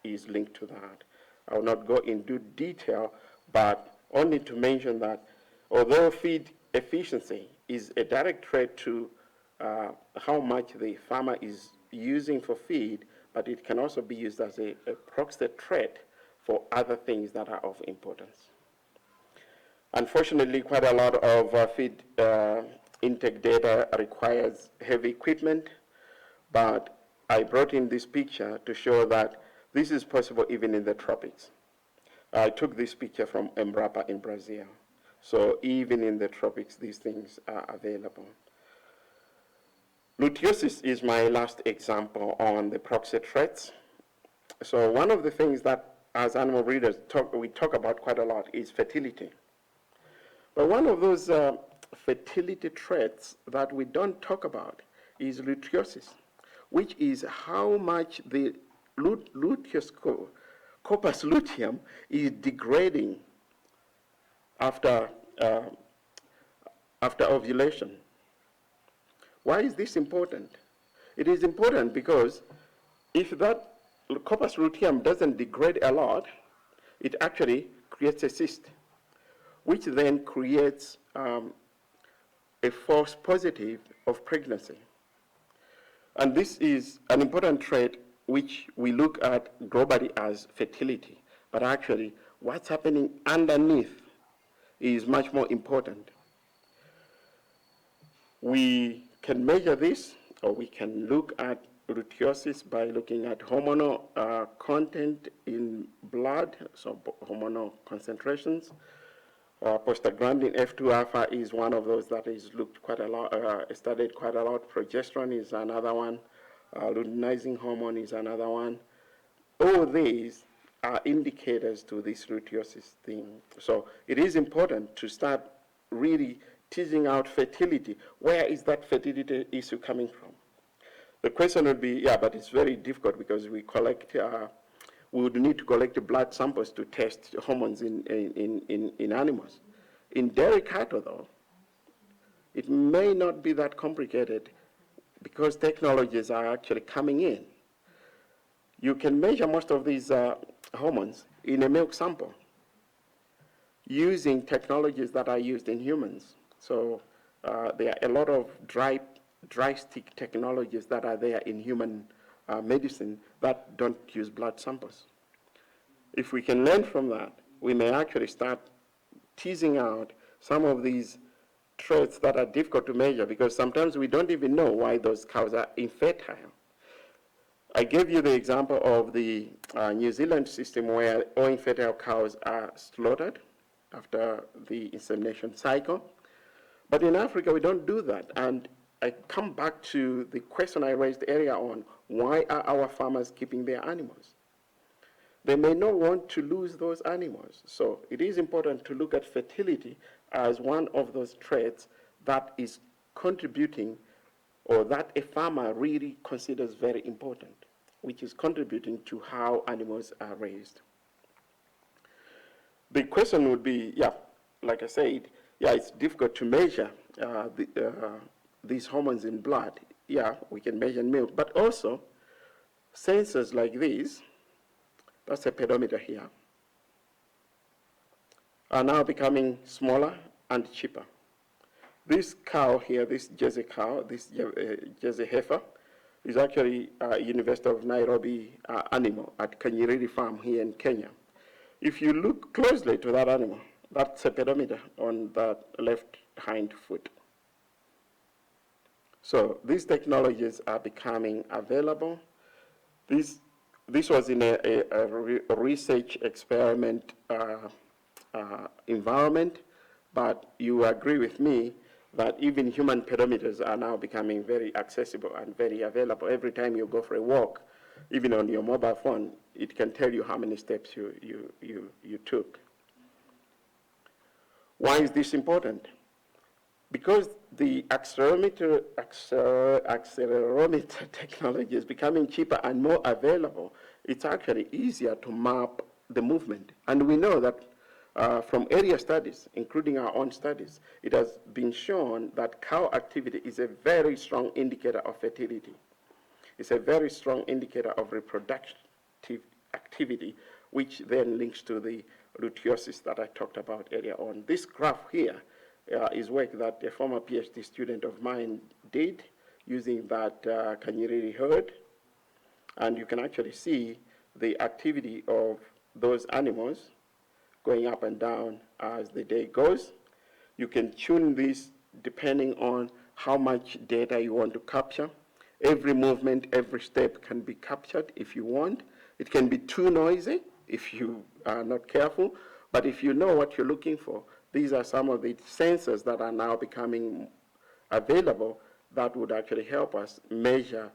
is linked to that. I will not go into detail, but only to mention that although feed efficiency is a direct threat to how much the farmer is using for feed, but it can also be used as a proxy threat for other things that are of importance. Unfortunately, quite a lot of feed intake data requires heavy equipment, but I brought in this picture to show that this is possible even in the tropics. I took this picture from Embrapa in Brazil. So even in the tropics, these things are available. Lutiosis is my last example on the proxy threats. So one of the things that as animal breeders we talk about quite a lot is fertility. But one of those fertility threats that we don't talk about is lutiosis, which is how much the Corpus luteum is degrading after ovulation. Why is this important? It is important because if that corpus luteum doesn't degrade a lot, it actually creates a cyst, which then creates a false positive of pregnancy. And this is an important trait which we look at globally as fertility, but actually what's happening underneath is much more important. We can measure this, or we can look at lutiosis by looking at hormonal content in blood, so hormonal concentrations. Prostaglandin F2 alpha is one of those that is looked quite a lot, studied quite a lot. Progesterone is another one. Luteinizing hormone is another one. All these are indicators to this lutiosis thing. So it is important to start really teasing out fertility. Where is that fertility issue coming from? The question would be, yeah, but it's very difficult because we collect, we would need to collect blood samples to test hormones in animals. In dairy cattle, though, it may not be that complicated because technologies are actually coming in. You can measure most of these hormones in a milk sample using technologies that are used in humans. So there are a lot of dry stick technologies that are there in human medicine that don't use blood samples. If we can learn from that, we may actually start teasing out some of these traits that are difficult to measure because sometimes we don't even know why those cows are infertile. I gave you the example of the New Zealand system where all infertile cows are slaughtered after the insemination cycle. But in Africa, we don't do that. And I come back to the question I raised earlier on, why are our farmers keeping their animals? They may not want to lose those animals. So it is important to look at fertility as one of those traits that is contributing, or that a farmer really considers very important, which is contributing to how animals are raised. The question would be, yeah, like I said, yeah, it's difficult to measure these hormones in blood. Yeah, we can measure in milk, but also sensors like these, that's a pedometer here, are now becoming smaller and cheaper. This cow here, this Jersey cow, this Jersey heifer, is actually a University of Nairobi animal at Kanyiriri Farm here in Kenya. If you look closely to that animal, that's a pedometer on that left hind foot. So these technologies are becoming available. This was in a research experiment environment, but you agree with me that even human pedometers are now becoming very accessible and very available. Every time you go for a walk, even on your mobile phone, it can tell you how many steps you took. Why is this important? Because the accelerometer technology is becoming cheaper and more available, it's actually easier to map the movement. And we know that from area studies, including our own studies, it has been shown that cow activity is a very strong indicator of fertility. It's a very strong indicator of reproductive activity, which then links to the luteosis that I talked about earlier on. This graph here is work that a former PhD student of mine did using that Kanyiriri herd. And you can actually see the activity of those animals going up and down as the day goes. You can tune this depending on how much data you want to capture. Every movement, every step can be captured if you want. It can be too noisy if you are not careful, but if you know what you're looking for, these are some of the sensors that are now becoming available that would actually help us measure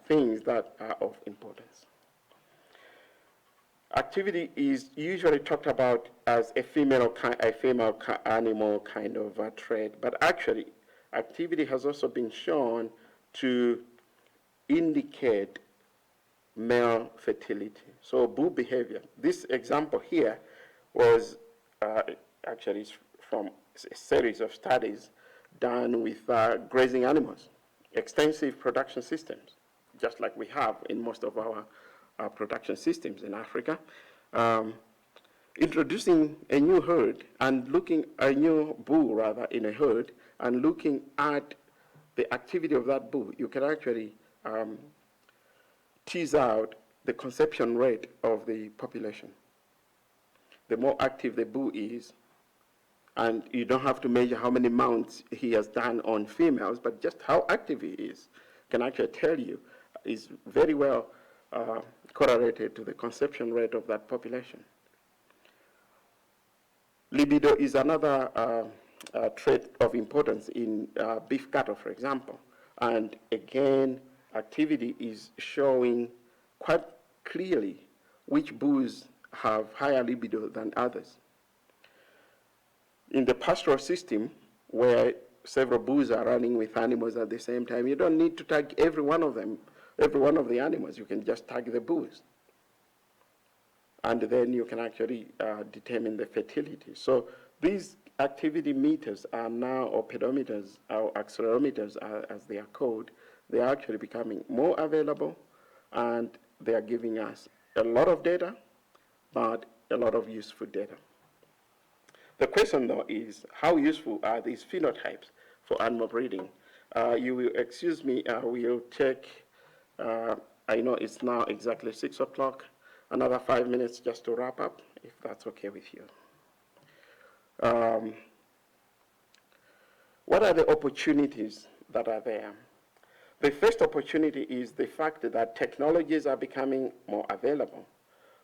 things that are of importance. Activity is usually talked about as a female animal kind of trait, but actually activity has also been shown to indicate male fertility. So boo behavior. This example here was actually from a series of studies done with grazing animals, extensive production systems, just like we have in most of our production systems in Africa. Introducing a new herd and a new bull rather in a herd and looking at the activity of that bull, you can actually tease out the conception rate of the population. The more active the bull is, and you don't have to measure how many mounts he has done on females, but just how active he is can actually tell you, is very well correlated to the conception rate of that population. Libido is another trait of importance in beef cattle, for example. And again, activity is showing quite clearly which bulls have higher libido than others. In the pastoral system, where several bulls are running with animals at the same time, you don't need to tag every one of the animals. You can just tag the bulls. And then you can actually determine the fertility. So these activity meters are now, or pedometers, or accelerometers as they are called, they are actually becoming more available, and they are giving us a lot of data, but a lot of useful data. The question, though, is how useful are these phenotypes for animal breeding? You will excuse me, we'll take, I know it's now exactly 6 o'clock, another 5 minutes just to wrap up, if that's okay with you. What are the opportunities that are there? The first opportunity is the fact that technologies are becoming more available.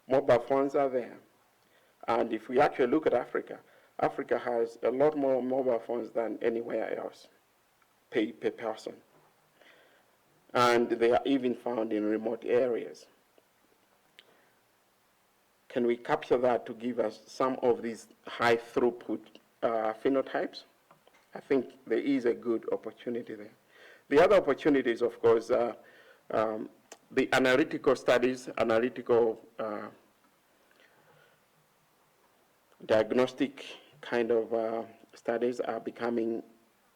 Mobile phones are there. And if we actually look at Africa, Africa has a lot more mobile phones than anywhere else per person. And they are even found in remote areas. Can we capture that to give us some of these high throughput phenotypes? I think there is a good opportunity there. The other opportunities, of course, the analytical studies, analytical diagnostic kind of studies are becoming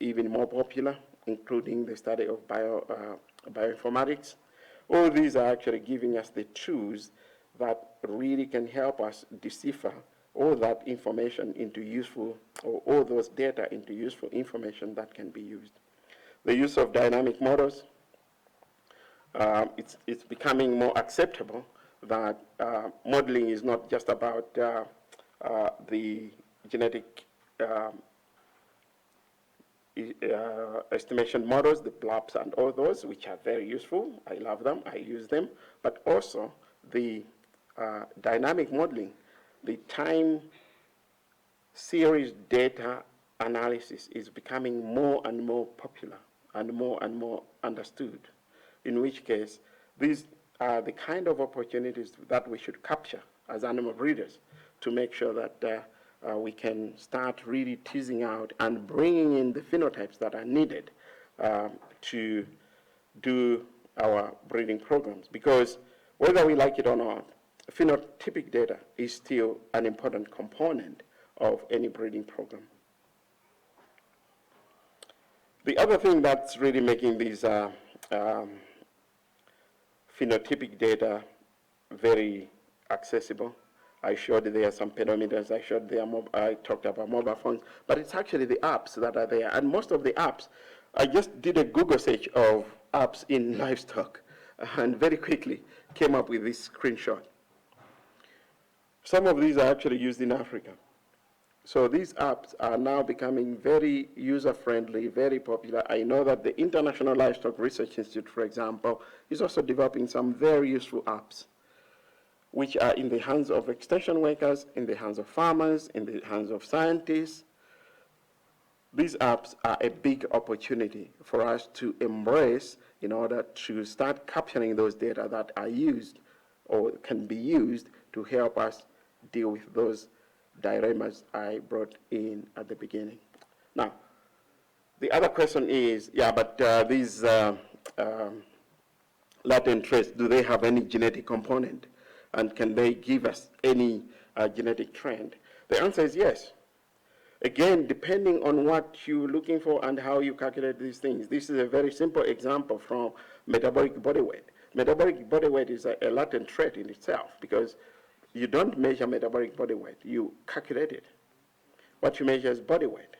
even more popular, including the study of bioinformatics. All these are actually giving us the tools that really can help us decipher all that information into useful, or all those data into useful information that can be used. The use of dynamic models, it's becoming more acceptable that modeling is not just about the genetic estimation models, the blobs and all those, which are very useful. I love them, I use them, but also the dynamic modeling, the time series data analysis is becoming more and more popular and more understood, in which case these are the kind of opportunities that we should capture as animal breeders to make sure that we can start really teasing out and bringing in the phenotypes that are needed to do our breeding programs. Because whether we like it or not, phenotypic data is still an important component of any breeding program. The other thing that's really making these phenotypic data very accessible, I showed there some pedometers, I talked about mobile phones, but it's actually the apps that are there. And most of the apps, I just did a Google search of apps in livestock and very quickly came up with this screenshot. Some of these are actually used in Africa. So these apps are now becoming very user-friendly, very popular. I know that the International Livestock Research Institute, for example, is also developing some very useful apps, which are in the hands of extension workers, in the hands of farmers, in the hands of scientists. These apps are a big opportunity for us to embrace in order to start capturing those data that are used or can be used to help us deal with those dilemmas I brought in at the beginning. Now, the other question is, these latent traits, do they have any genetic component? And can they give us any genetic trend? The answer is yes. Again, depending on what you're looking for and how you calculate these things. This is a very simple example from metabolic body weight. Metabolic body weight is a latent trait in itself because you don't measure metabolic body weight, you calculate it. What you measure is body weight.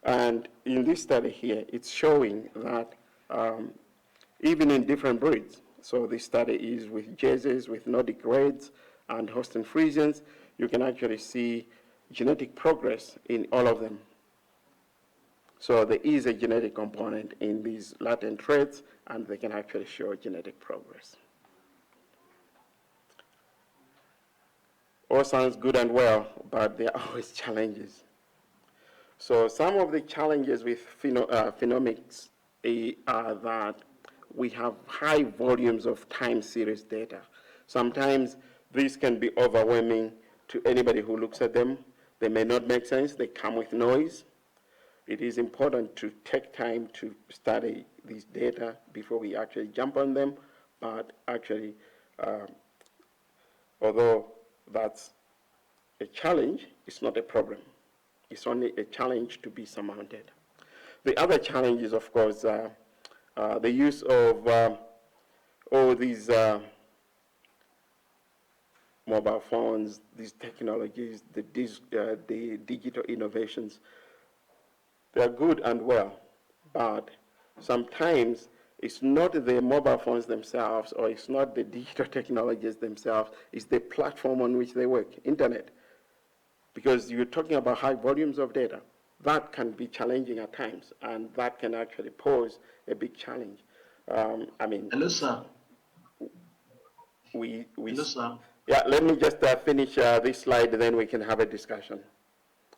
And in this study here, it's showing that even in different breeds, so this study is with Jerseys, with Nordic Reds, and Holstein Friesians, you can actually see genetic progress in all of them. So there is a genetic component in these latent traits, and they can actually show genetic progress. All sounds good and well, but there are always challenges. So some of the challenges with phenomics are that we have high volumes of time series data. Sometimes these can be overwhelming to anybody who looks at them. They may not make sense, they come with noise. It is important to take time to study these data before we actually jump on them, but actually, although that's a challenge, it's not a problem. It's only a challenge to be surmounted. The other challenge is, of course, the use of all these mobile phones, these technologies, the digital innovations. They are good and well, but sometimes it's not the mobile phones themselves, or it's not the digital technologies themselves, it's the platform on which they work, internet. Because you're talking about high volumes of data. That can be challenging at times, and that can actually pose a big challenge. I mean, Hello, sir. Hello, sir. yeah, let me just finish this slide, then we can have a discussion,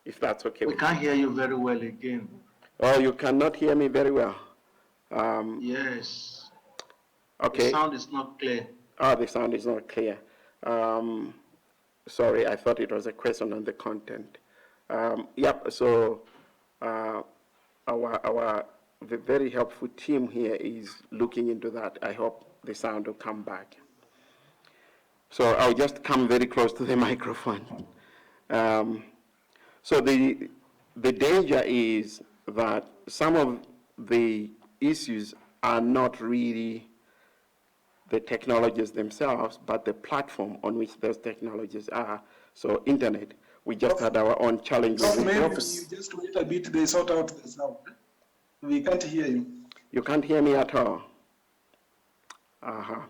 if that's okay We with can't you. hear you very well again. Oh, you cannot hear me very well. Yes. Okay. The sound is not clear. Oh, the sound is not clear. Sorry, I thought it was a question on the content. Yep, so the very helpful team here is looking into that. I hope the sound will come back. So I'll just come very close to the microphone. So the danger is that some of the issues are not really the technologies themselves, but the platform on which those technologies are. So internet, we just had our own challenges. Maybe you just wait a bit, they sort out the sound. We can't hear you. You can't hear me at all? Uh-huh.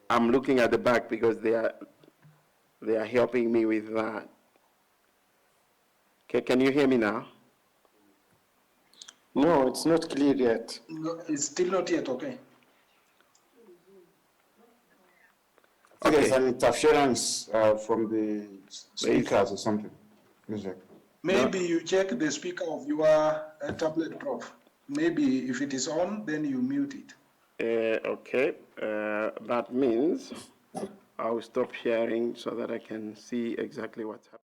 I'm looking at the back because they are helping me with that. Okay, can you hear me now? No, it's not clear yet. No, it's still not yet okay. Okay. There's an interference from the speakers or something. Maybe you check the speaker of your tablet, Prof. Maybe if it is on, then you mute it. Okay, that means I'll stop sharing so that I can see exactly what's happening.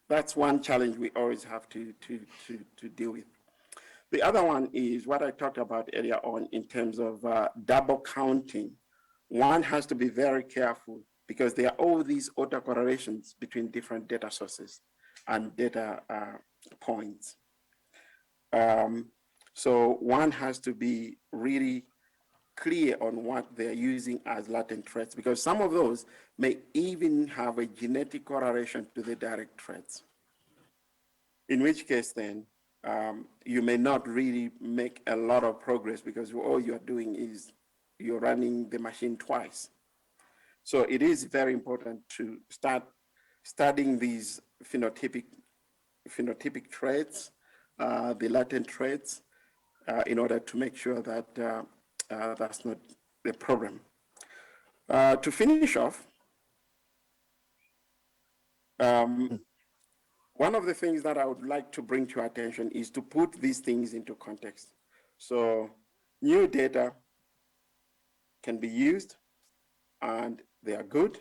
That's one challenge we always have to deal with. The other one is what I talked about earlier on in terms of double counting. One has to be very careful because there are all these autocorrelations between different data sources and data points. So one has to be really clear on what they're using as latent threats, because some of those may even have a genetic correlation to the direct threats. In which case then, you may not really make a lot of progress because all you're doing is you're running the machine twice. So it is very important to start studying these phenotypic traits, the latent traits, in order to make sure that that's not the problem. To finish off, one of the things that I would like to bring to your attention is to put these things into context. So new data can be used and they are good.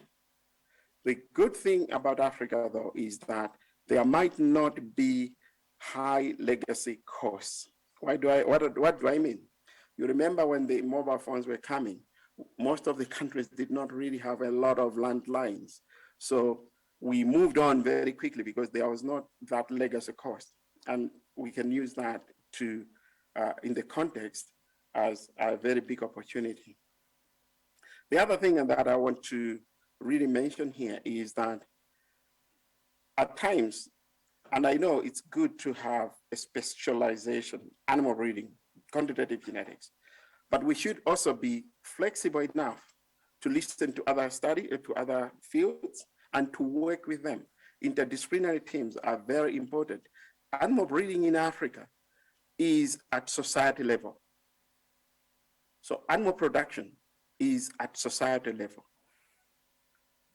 The good thing about Africa, though, is that there might not be high legacy costs. What do I mean? You remember when the mobile phones were coming, most of the countries did not really have a lot of landlines. So we moved on very quickly because there was not that legacy cost. And we can use that to, in the context, as a very big opportunity. The other thing that I want to really mention here is that at times, and I know it's good to have a specialization, animal breeding, quantitative genetics, but we should also be flexible enough to listen to other to other fields, and to work with them. Interdisciplinary teams are very important. Animal breeding in Africa is at society level. So animal production is at society level.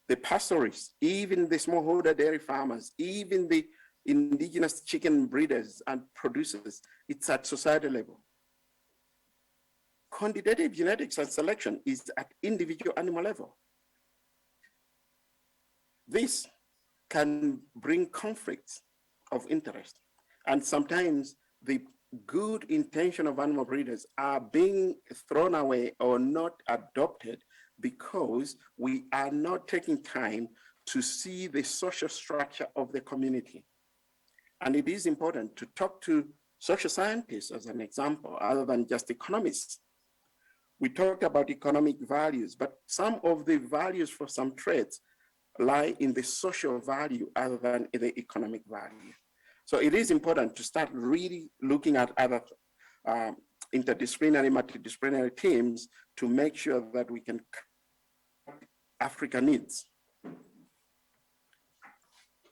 The pastorists, even the smallholder dairy farmers, even the indigenous chicken breeders and producers, it's at society level. Quantitative genetics and selection is at individual animal level. This can bring conflicts of interest. And sometimes the good intention of animal breeders are being thrown away or not adopted because we are not taking time to see the social structure of the community. And it is important to talk to social scientists as an example, other than just economists. We talked about economic values, but some of the values for some traits lie in the social value other than in the economic value. So it is important to start really looking at other interdisciplinary, multidisciplinary teams to make sure that we can Africa needs.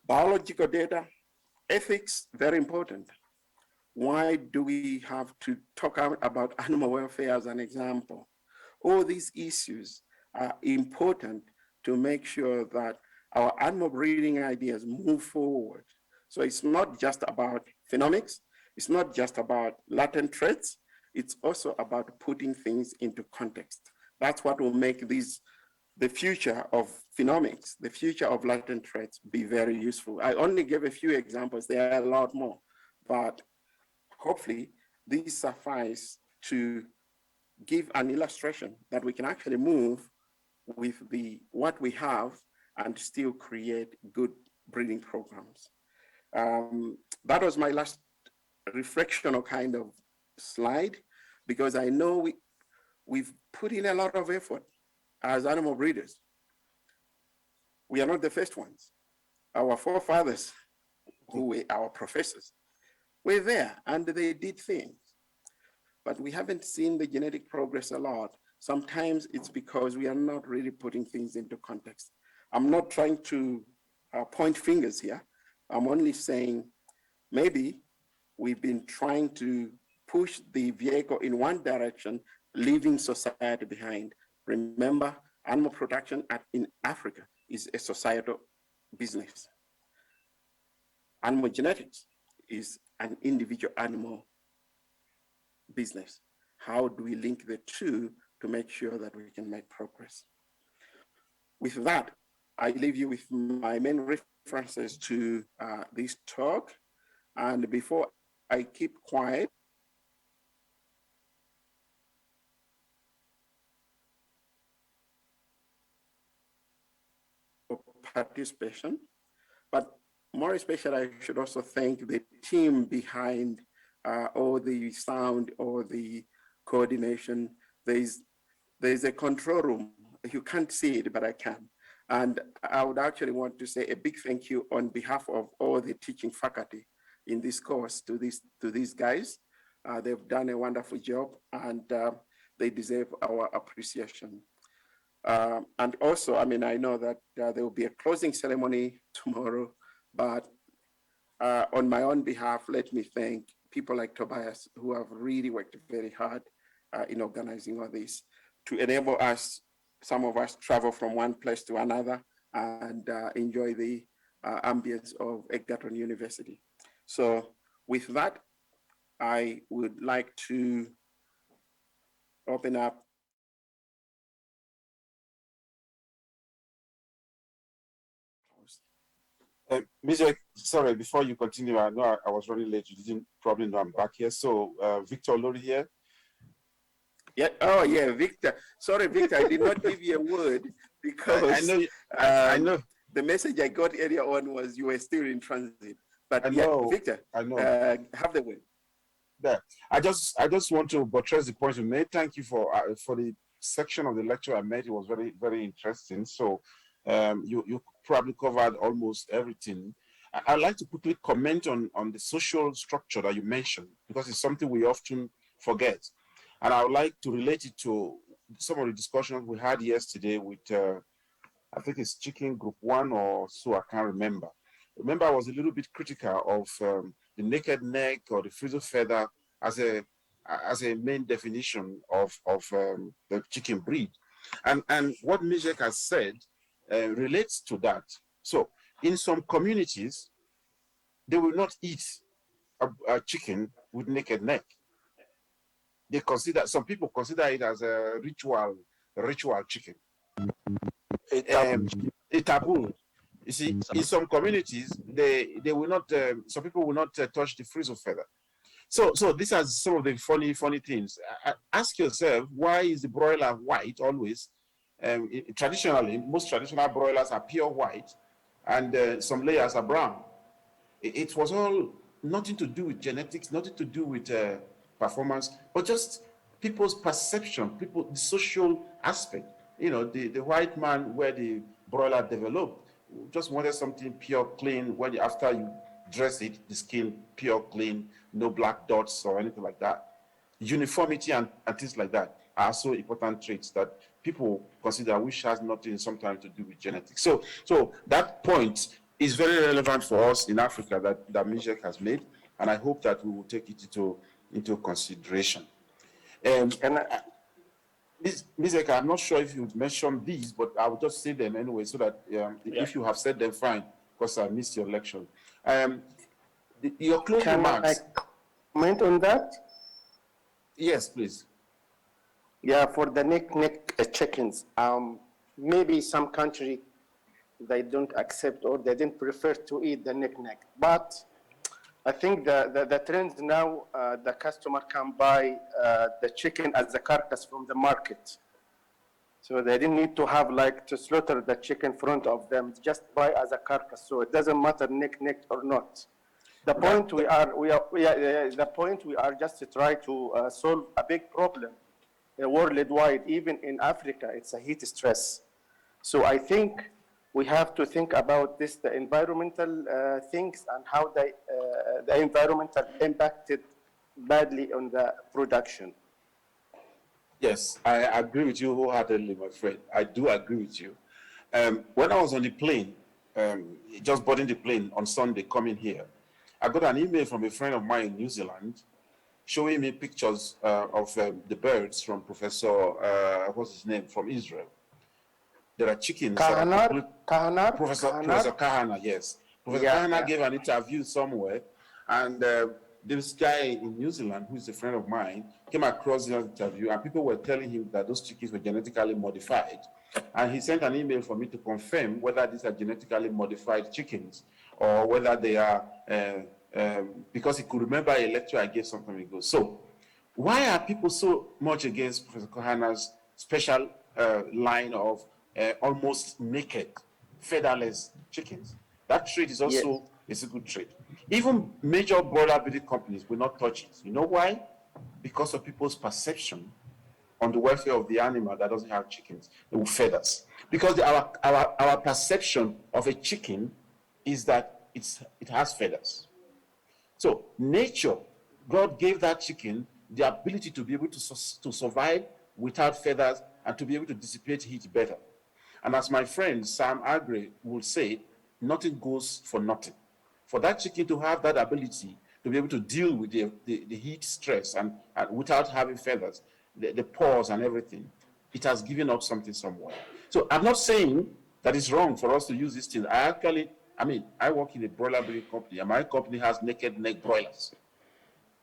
Biological data, ethics, very important. Why do we have to talk about animal welfare as an example? All these issues are important to make sure that our animal breeding ideas move forward. So it's not just about phenomics, it's not just about latent traits, it's also about putting things into context. That's what will make the future of phenomics, the future of latent traits be very useful. I only gave a few examples, there are a lot more, but hopefully these suffice to give an illustration that we can actually move with what we have and still create good breeding programs. That was my last reflectional kind of slide, because I know we've put in a lot of effort as animal breeders. We are not the first ones. Our forefathers, who were our professors, were there and they did things. But we haven't seen the genetic progress a lot. Sometimes it's because we are not really putting things into context. I'm not trying to point fingers here. I'm only saying maybe we've been trying to push the vehicle in one direction, leaving society behind. Remember, animal production in Africa is a societal business. Animal genetics is an individual animal business. How do we link the two to make sure that we can make progress? With that, I leave you with my main references to this talk. And before I keep quiet, for participation, but more especially, I should also thank the team behind all the sound or the coordination. There's a control room. You can't see it, but I can. And I would actually want to say a big thank you on behalf of all the teaching faculty in this course to these guys. They've done a wonderful job, and they deserve our appreciation. And also, I mean, I know that there will be a closing ceremony tomorrow, but on my own behalf, let me thank people like Tobias who have really worked very hard in organizing all this to enable us, some of us, travel from one place to another and enjoy the ambience of Egerton University. So with that, I would like to open up. Mr. Sorry, before you continue, I know I was running late. You didn't probably know I'm back here. So Victor Lori here. Yeah. Oh, yeah, Victor. Sorry, Victor, I did not give you a word because I know. I know. The message I got earlier on was you were still in transit. But I know. yeah, Victor, I know. Have the word. There. I just want to buttress the point you made. Thank you for the section of the lecture I made. It was very, very interesting. So you probably covered almost everything. I'd like to quickly comment on the social structure that you mentioned, because it's something we often forget. And I would like to relate it to some of the discussions we had yesterday with, I think it's Chicken Group 1 or so, I can't remember. Remember, I was a little bit critical of the naked neck or the frizzle feather as a main definition of the chicken breed. And what Mijek has said relates to that. So in some communities, they will not eat a chicken with naked neck. They consider, some people consider it as a ritual chicken. A taboo. You see, in some communities, they will not, some people will not touch the frizzle feather. So these are some of the funny things. Ask yourself, why is the broiler white always? Traditionally, most traditional broilers are pure white, and some layers are brown. It was all nothing to do with genetics, nothing to do with performance, but just people's perception, the social aspect. You know, the white man where the broiler developed just wanted something pure, clean. After you dress it, the skin pure, clean, no black dots or anything like that. Uniformity and things like that are so important traits that people consider, which has nothing sometimes to do with genetics. So that point is very relevant for us in Africa that Mijek has made, and I hope that we will take it into consideration. Mijek, I'm not sure if you mentioned these, but I will just say them anyway, so that if you have said them, fine, because I missed your lecture. Your closing remarks. Can I comment on that? Yes, please. Yeah, for the neck chickens, maybe some country they don't accept or they didn't prefer to eat the neck. But I think the trend now, the customer can buy the chicken as a carcass from the market. So they didn't need to have to slaughter the chicken in front of them, just buy as a carcass. So it doesn't matter neck or not. The point we are just to try to solve a big problem worldwide, even in Africa, it's a heat stress. So I think we have to think about this, the environmental things and how the environmental impacted badly on the production. Yes, I agree with you wholeheartedly, my friend. I do agree with you. When I was on the plane, just boarding the plane on Sunday coming here, I got an email from a friend of mine in New Zealand showing me pictures of the birds from Professor, what's his name, from Israel. There are chickens. Professor Kahana, yes. Professor Kahana gave an interview somewhere, and this guy in New Zealand, who is a friend of mine, came across the interview, and people were telling him that those chickens were genetically modified. And he sent an email for me to confirm whether these are genetically modified chickens or whether they are, because he could remember a lecture I gave some time ago. So why are people so much against Professor Kahana's special line of almost naked, featherless chickens? That trait is also a good trait. Even major broiler breeding companies will not touch it. You know why? Because of people's perception on the welfare of the animal that doesn't have chickens with feathers. Because our perception of a chicken is that it has feathers. So nature, God gave that chicken the ability to be able to survive without feathers and to be able to dissipate heat better. And as my friend Sam Agre will say, nothing goes for nothing. For that chicken to have that ability to be able to deal with the heat stress and without having feathers, the pores and everything, it has given up something somewhere. So I'm not saying that it's wrong for us to use these things. I work in a broiler breeding company, and my company has naked neck broilers.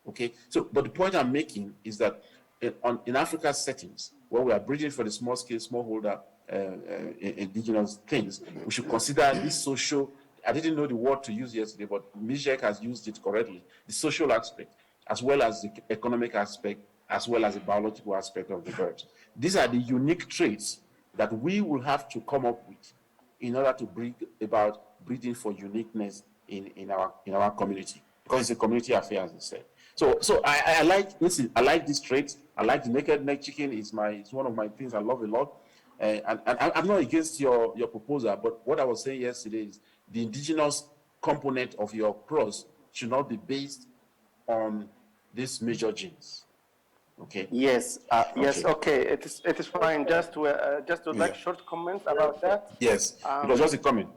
Okay, so but the point I'm making is that in Africa settings, where we are breeding for the small scale, smallholder indigenous things, we should consider this social. I didn't know the word to use yesterday, but Mijek has used it correctly. The social aspect, as well as the economic aspect, as well as the biological aspect of the birds. These are the unique traits that we will have to come up with in order to bring about breeding for uniqueness in our community, because it's a community affair, as I said. So I like these traits. I like the naked neck chicken. It's one of my things I love a lot. And I'm not against your proposal, but what I was saying yesterday is the indigenous component of your cross should not be based on these major genes. Okay. Yes, yes, okay, it is fine. Just would like Yeah. short comments about that. Yes, it was just a comment.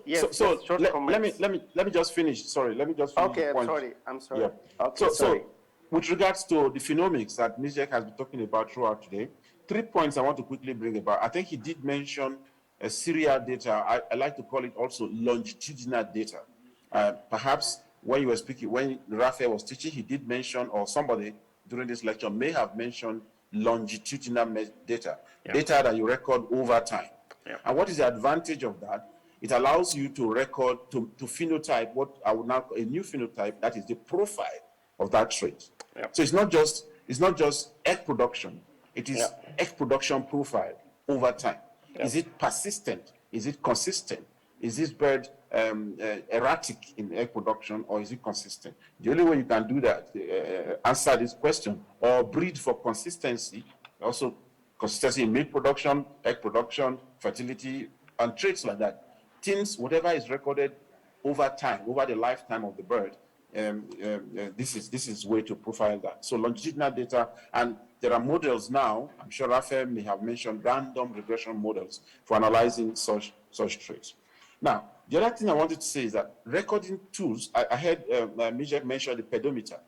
Yes, just short comments. Let me just finish. Sorry, let me just finish the Okay, point. I'm sorry. Yeah. Okay, sorry. With regards to the phenomics that Mijek has been talking about throughout today, 3 points I want to quickly bring about. I think he did mention serial data. I like to call it also longitudinal data. Perhaps when you were speaking, when Raphael was teaching, he did mention, or somebody during this lecture may have mentioned longitudinal data, data that you record over time. And what is the advantage of that? It allows you to record, to phenotype what I would now call a new phenotype, that is the profile of that trait. So it's not just egg production, it is egg production profile over time. Is it persistent? Is it consistent? Is this bird erratic in egg production, or is it consistent? The only way you can do that, answer this question, or breed for consistency, also consistency in milk production, egg production, fertility, and traits like that. Things, whatever is recorded over time, over the lifetime of the bird, this is way to profile that. So longitudinal data, and there are models now. I'm sure Raphael may have mentioned random regression models for analyzing such traits. Now, the other thing I wanted to say is that recording tools. I heard Mijek mention the pedometer,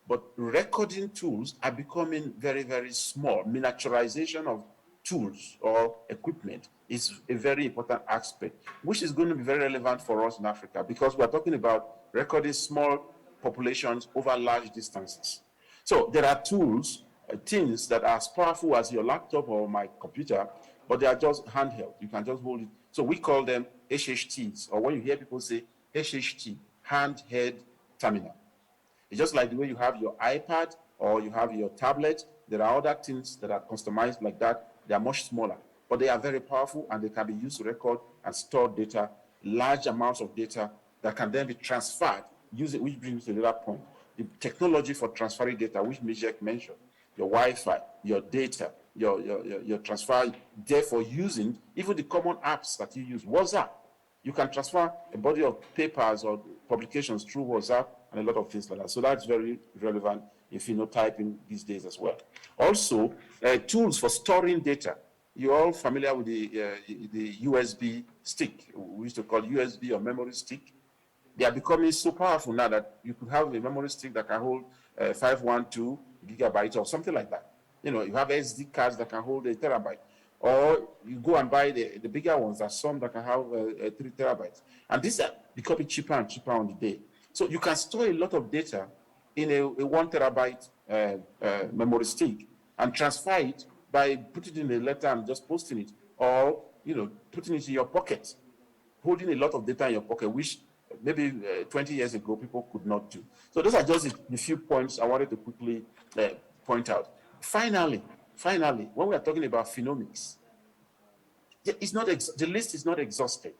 but recording tools are becoming very, very small. Miniaturization of tools or equipment is a very important aspect, which is going to be very relevant for us in Africa, because we're talking about recording small populations over large distances. So there are tools, things that are as powerful as your laptop or my computer, but they are just handheld. You can just hold it. So we call them HHTs, or when you hear people say HHT, handheld terminal. It's just like the way you have your iPad or you have your tablet. There are other things that are customized like that. They are much smaller, but they are very powerful, and they can be used to record and store data, large amounts of data that can then be transferred, which brings to the other point. The technology for transferring data, which Mijek mentioned, your Wi-Fi, your data, your transfer, therefore using even the common apps that you use, WhatsApp. You can transfer a body of papers or publications through WhatsApp and a lot of things like that. So that's very relevant in phenotyping these days as well. Also, tools for storing data. You're all familiar with the USB stick. We used to call USB or memory stick. They are becoming so powerful now that you could have a memory stick that can hold 512 gigabytes or something like that. You know, you have SD cards that can hold a terabyte. Or you go and buy the bigger ones. There's some that can have 3 terabytes. And these are becoming cheaper and cheaper on the day. So you can store a lot of data in a 1 terabyte memory stick and transfer it by putting it in a letter and just posting it, or putting it in your pocket, holding a lot of data in your pocket, which maybe 20 years ago people could not do. So those are just the few points I wanted to quickly point out. Finally, when we are talking about phenomics, it's not the list is not exhausted.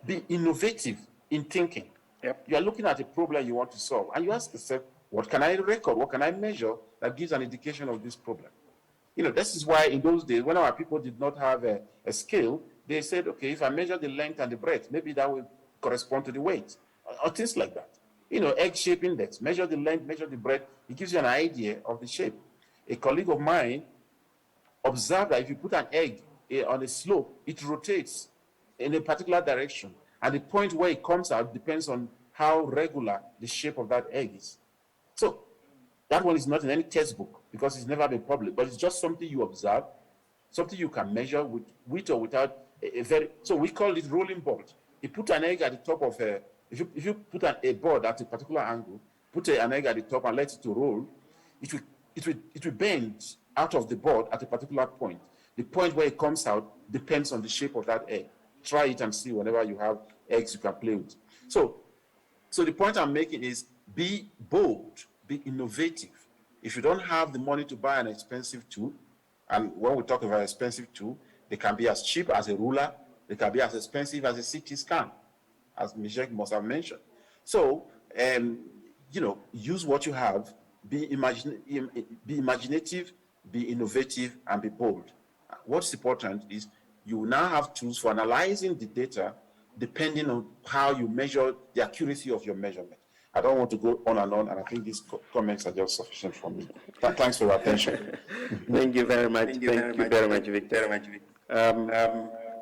Be innovative in thinking. You are looking at a problem you want to solve, and you ask yourself, what can I record? What can I measure that gives an indication of this problem? This is why in those days, when our people did not have a scale, they said, okay, if I measure the length and the breadth, maybe that will correspond to the weight, or things like that. Egg shape index, measure the length, measure the breadth, it gives you an idea of the shape. A colleague of mine observed that if you put an egg on a slope, it rotates in a particular direction, and the point where it comes out depends on how regular the shape of that egg is. So that one is not in any textbook because it's never been published, but it's just something you observe, something you can measure with or without so we call it rolling board. You put an egg at the top of if you put a board at a particular angle, put an egg at the top and let it to roll, it will bend out of the board at a particular point. The point where it comes out depends on the shape of that egg. Try it and see whenever you have eggs you can play with. So the point I'm making is be bold, be innovative. If you don't have the money to buy an expensive tool, and when we talk about expensive tool, they can be as cheap as a ruler, they can be as expensive as a CT scan, as Mijek must have mentioned. So, use what you have, be imaginative, be innovative, and be bold. What's important is you now have tools for analyzing the data depending on how you measure the accuracy of your measurement. I don't want to go on, and I think these comments are just sufficient for me. Thanks for your attention. Thank you very much. Thank you very much, Victor.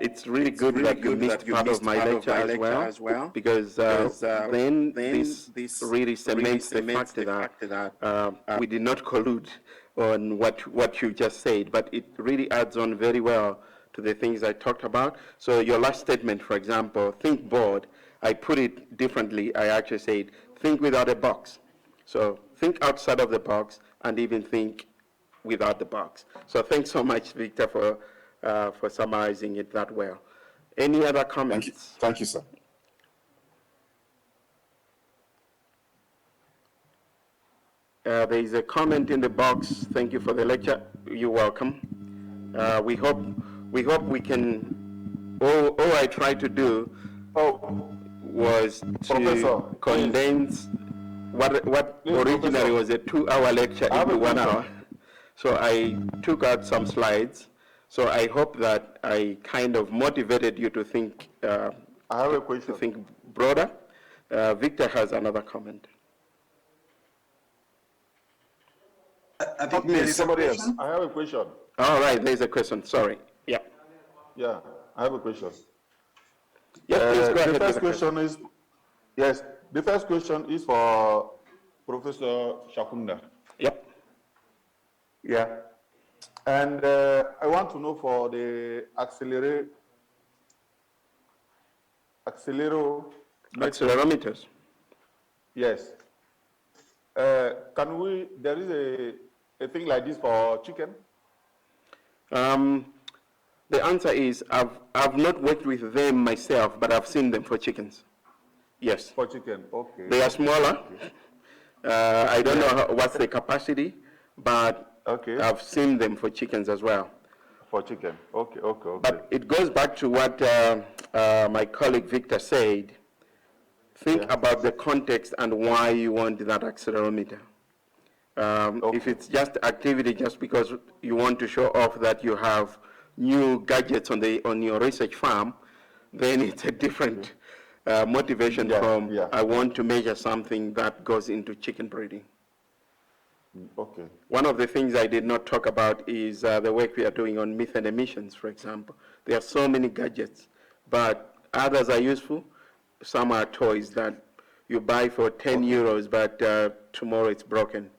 It's really good that you missed part of my lecture as well, because then this really cements the fact that we did not collude on what you just said, but it really adds on very well to the things I talked about. So your last statement, for example, think board, I put it differently. I actually said, think without a box. So think outside of the box and even think without the box. So thanks so much, Victor, for summarizing it that well. Any other comments? Thank you, sir. There is a comment in the box. Thank you for the lecture. You're welcome. We hope we can. All I tried to do was to condense what originally was a 2-hour lecture into 1 hour. So I took out some slides. So I hope that I kind of motivated you to think. I have a question. To think broader. Victor has another comment. I think there is somebody else. I have a question. All right, there's a question. Sorry. Yeah. Yeah, I have a question. Yeah, please go ahead. The first question is, yes, the first question is for Professor Shakunda. Yep. Yeah. And I want to know for the accelerometers. Yes. There is a thing like this for chicken? The answer is I've not worked with them myself, but I've seen them for chickens. Yes. For chicken, okay. They are smaller. I don't know what's the capacity, but I've seen them for chickens as well. For chicken, okay. But it goes back to what my colleague Victor said. Think about the context and why you want that accelerometer. If it's just activity, just because you want to show off that you have new gadgets on your research farm, then it's a different motivation from I want to measure something that goes into chicken breeding. Okay. One of the things I did not talk about is the work we are doing on methane emissions, for example. There are so many gadgets, but others are useful. Some are toys that you buy for 10 euros, but tomorrow it's broken.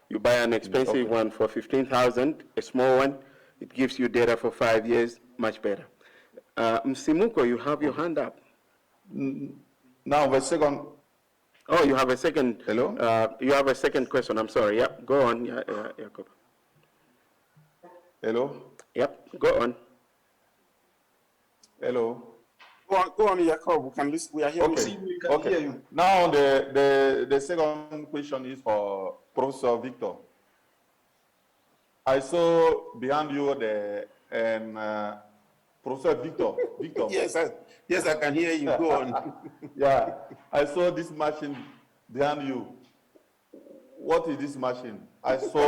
You buy an expensive one for 15,000, a small one, it gives you data for 5 years, much better. Msimuko, you have your hand up. Now the second. Oh, you have a second. Hello? You have a second question. I'm sorry. Yep, go on, Jacob. Hello? Yep, go on. Hello? Go on, Jacob. We can listen. We are here. Okay. We can hear you. Now the second question is for Professor Victor. I saw behind you Professor Victor. Yes, I can hear you. Go on. Yeah, I saw this machine behind you. What is this machine? I saw.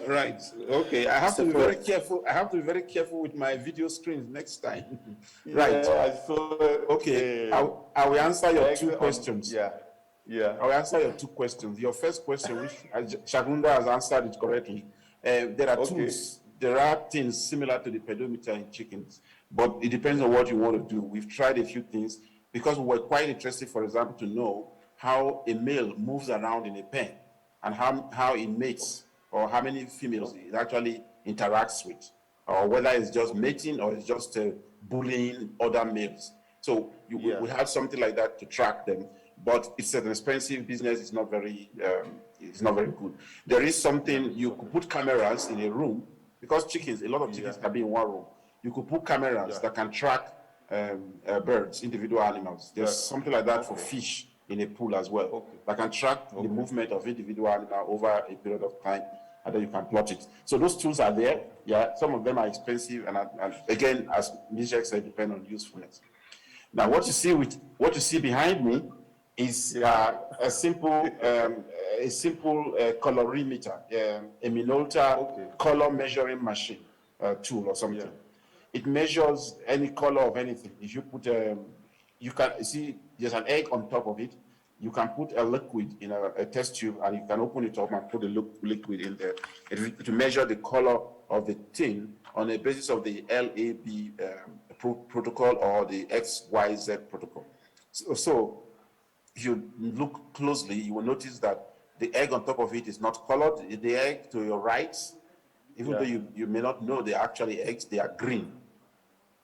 Right. Okay. I have to be very careful. I have to be very careful with my video screens next time. Right. Yeah, I saw. Okay. I will answer your two questions. Yeah. I will answer your two questions. Your first question, which Shagunda has answered it correctly. There are tools. There are things similar to the pedometer in chickens, but it depends on what you want to do. We've tried a few things because we're quite interested, for example, to know how a male moves around in a pen and how it mates, or how many females it actually interacts with, or whether it's just mating or it's just bullying other males. So we have something like that to track them, but it's an expensive business. It's not very good. There is something you could put cameras in a room, because chickens, a lot of chickens can be in one room. You could put cameras that can track birds, individual animals. There's something like that for fish in a pool as well. That can track the movement of individual animal over a period of time, and then you can plot it. So those tools are there. Yeah, some of them are expensive, and again, as Mijek said, depend on usefulness. Now, what you see behind me is a simple colorimeter, a Minolta color measuring machine tool or something. It measures any color of anything. If you put you can see there's an egg on top of it. You can put a liquid in a test tube, and you can open it up and put the liquid in there to measure the color of the tin on the basis of the LAB protocol or the XYZ protocol. So if you look closely, you will notice that the egg on top of it is not colored. The egg to your right, even though you may not know they're actually eggs, they are green.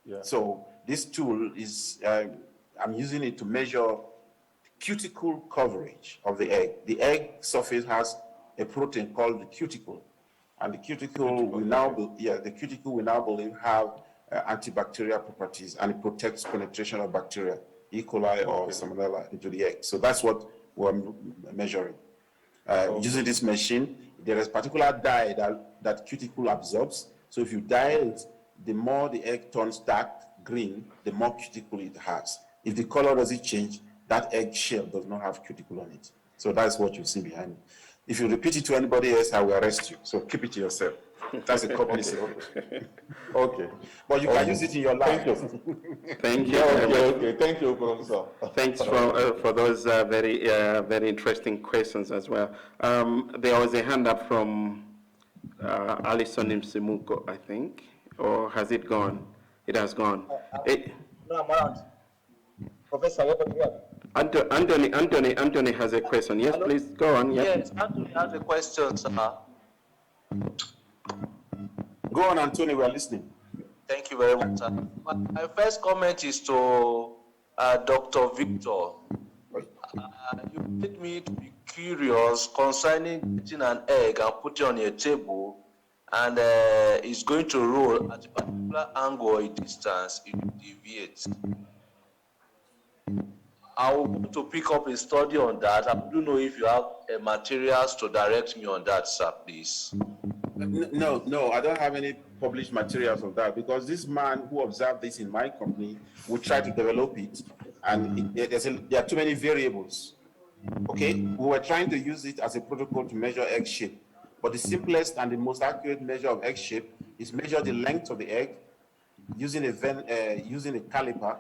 Yeah. So this tool is, I'm using it to measure cuticle coverage of the egg. The egg surface has a protein called the cuticle, and the cuticle will now, the cuticle will now believe have antibacterial properties, and it protects penetration of bacteria, E. coli or Salmonella into the egg. So that's what we're measuring. Using this machine, there is a particular dye that cuticle absorbs. So if you dye it, the more the egg turns dark green, the more cuticle it has. If the color doesn't change, that egg shell does not have cuticle on it. So that's what you see behind it. If you repeat it to anybody else, I will arrest you. So keep it to yourself. That's a company secret. Okay. But you can use it in your lab. Thank you. Okay. Thank you, Professor. Thanks for those very interesting questions as well. There was a hand up from Alison Msimuko, I think, or has it gone? It has gone. No, I'm around. Professor, what do you have? Anthony has a question. Yes, please go on. Yep. Yes, Anthony has a question, sir. Go on, Anthony, we are listening. Thank you very much, sir. My first comment is to Dr. Victor. You made me to be curious concerning getting an egg and put it on your table, and it's going to roll at a particular angle or a distance, it will deviate. I want to pick up a study on that. I don't know if you have materials to direct me on that, sir, please. No, I don't have any published materials of that, because this man who observed this in my company would try to develop it, and there are too many variables. Okay, we were trying to use it as a protocol to measure egg shape, but the simplest and the most accurate measure of egg shape is measure the length of the egg using a caliper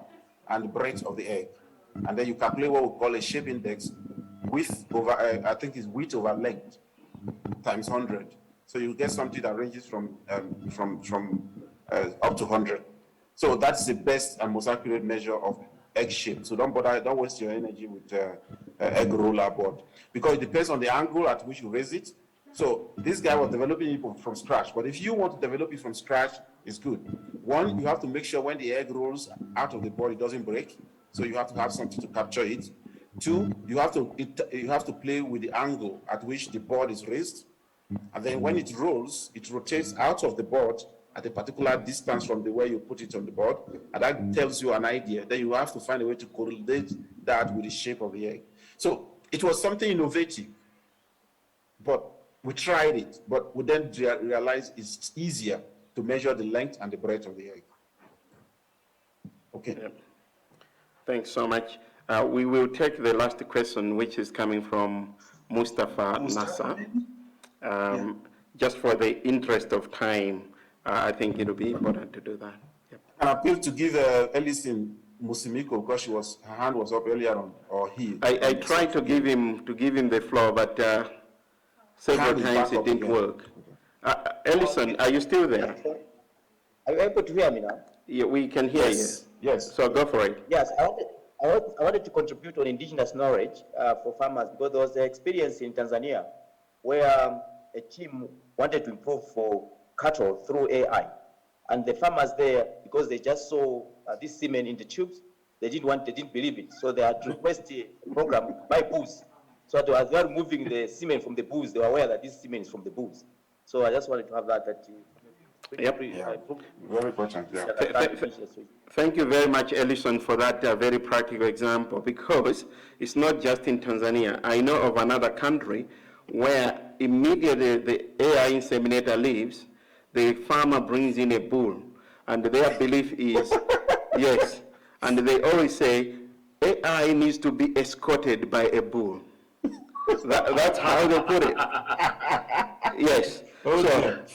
and the breadth of the egg, and then you calculate what we call a shape index, width over I think it's width over length times 100. So you get something that ranges from up to 100. So that's the best and most accurate measure of egg shape. So don't waste your energy with egg roller board, because it depends on the angle at which you raise it. So this guy was developing it from scratch. But if you want to develop it from scratch, it's good. One, you have to make sure when the egg rolls out of the board, it doesn't break. So you have to have something to capture it. Two, you have to play with the angle at which the board is raised. And then when it rolls, it rotates out of the board at a particular distance from the way you put it on the board. And that tells you an idea. Then you have to find a way to correlate that with the shape of the egg. So it was something innovative, but we tried it, but we then realized it's easier to measure the length and the breadth of the egg. Okay. Yep. Thanks so much. We will take the last question, which is coming from Mustafa Nassa. Just for the interest of time, I think it will be important to do that. Yep. I appeal to give Ellison Musimiko, because her hand was up earlier on, or he. I tried to give him the floor, but several times it didn't work. Ellison, are you still there? Are you able to hear me now? Yeah, we can hear you. Yes. So go for it. Yes, I wanted to contribute on indigenous knowledge for farmers, because there was an experience in Tanzania where a team wanted to improve for cattle through AI. And the farmers there, because they just saw this semen in the tubes, they didn't believe it. So they had to request a program by bulls. So as they were moving the semen from the bulls, they were aware that this semen is from the bulls. So I just wanted to have that. Yep. Very important. Yeah. Thank you very much, Ellison, for that very practical example, because it's not just in Tanzania. I know of another country where immediately the AI inseminator leaves, the farmer brings in a bull, and their belief is, yes, and they always say, AI needs to be escorted by a bull. That's how they put it. Yes.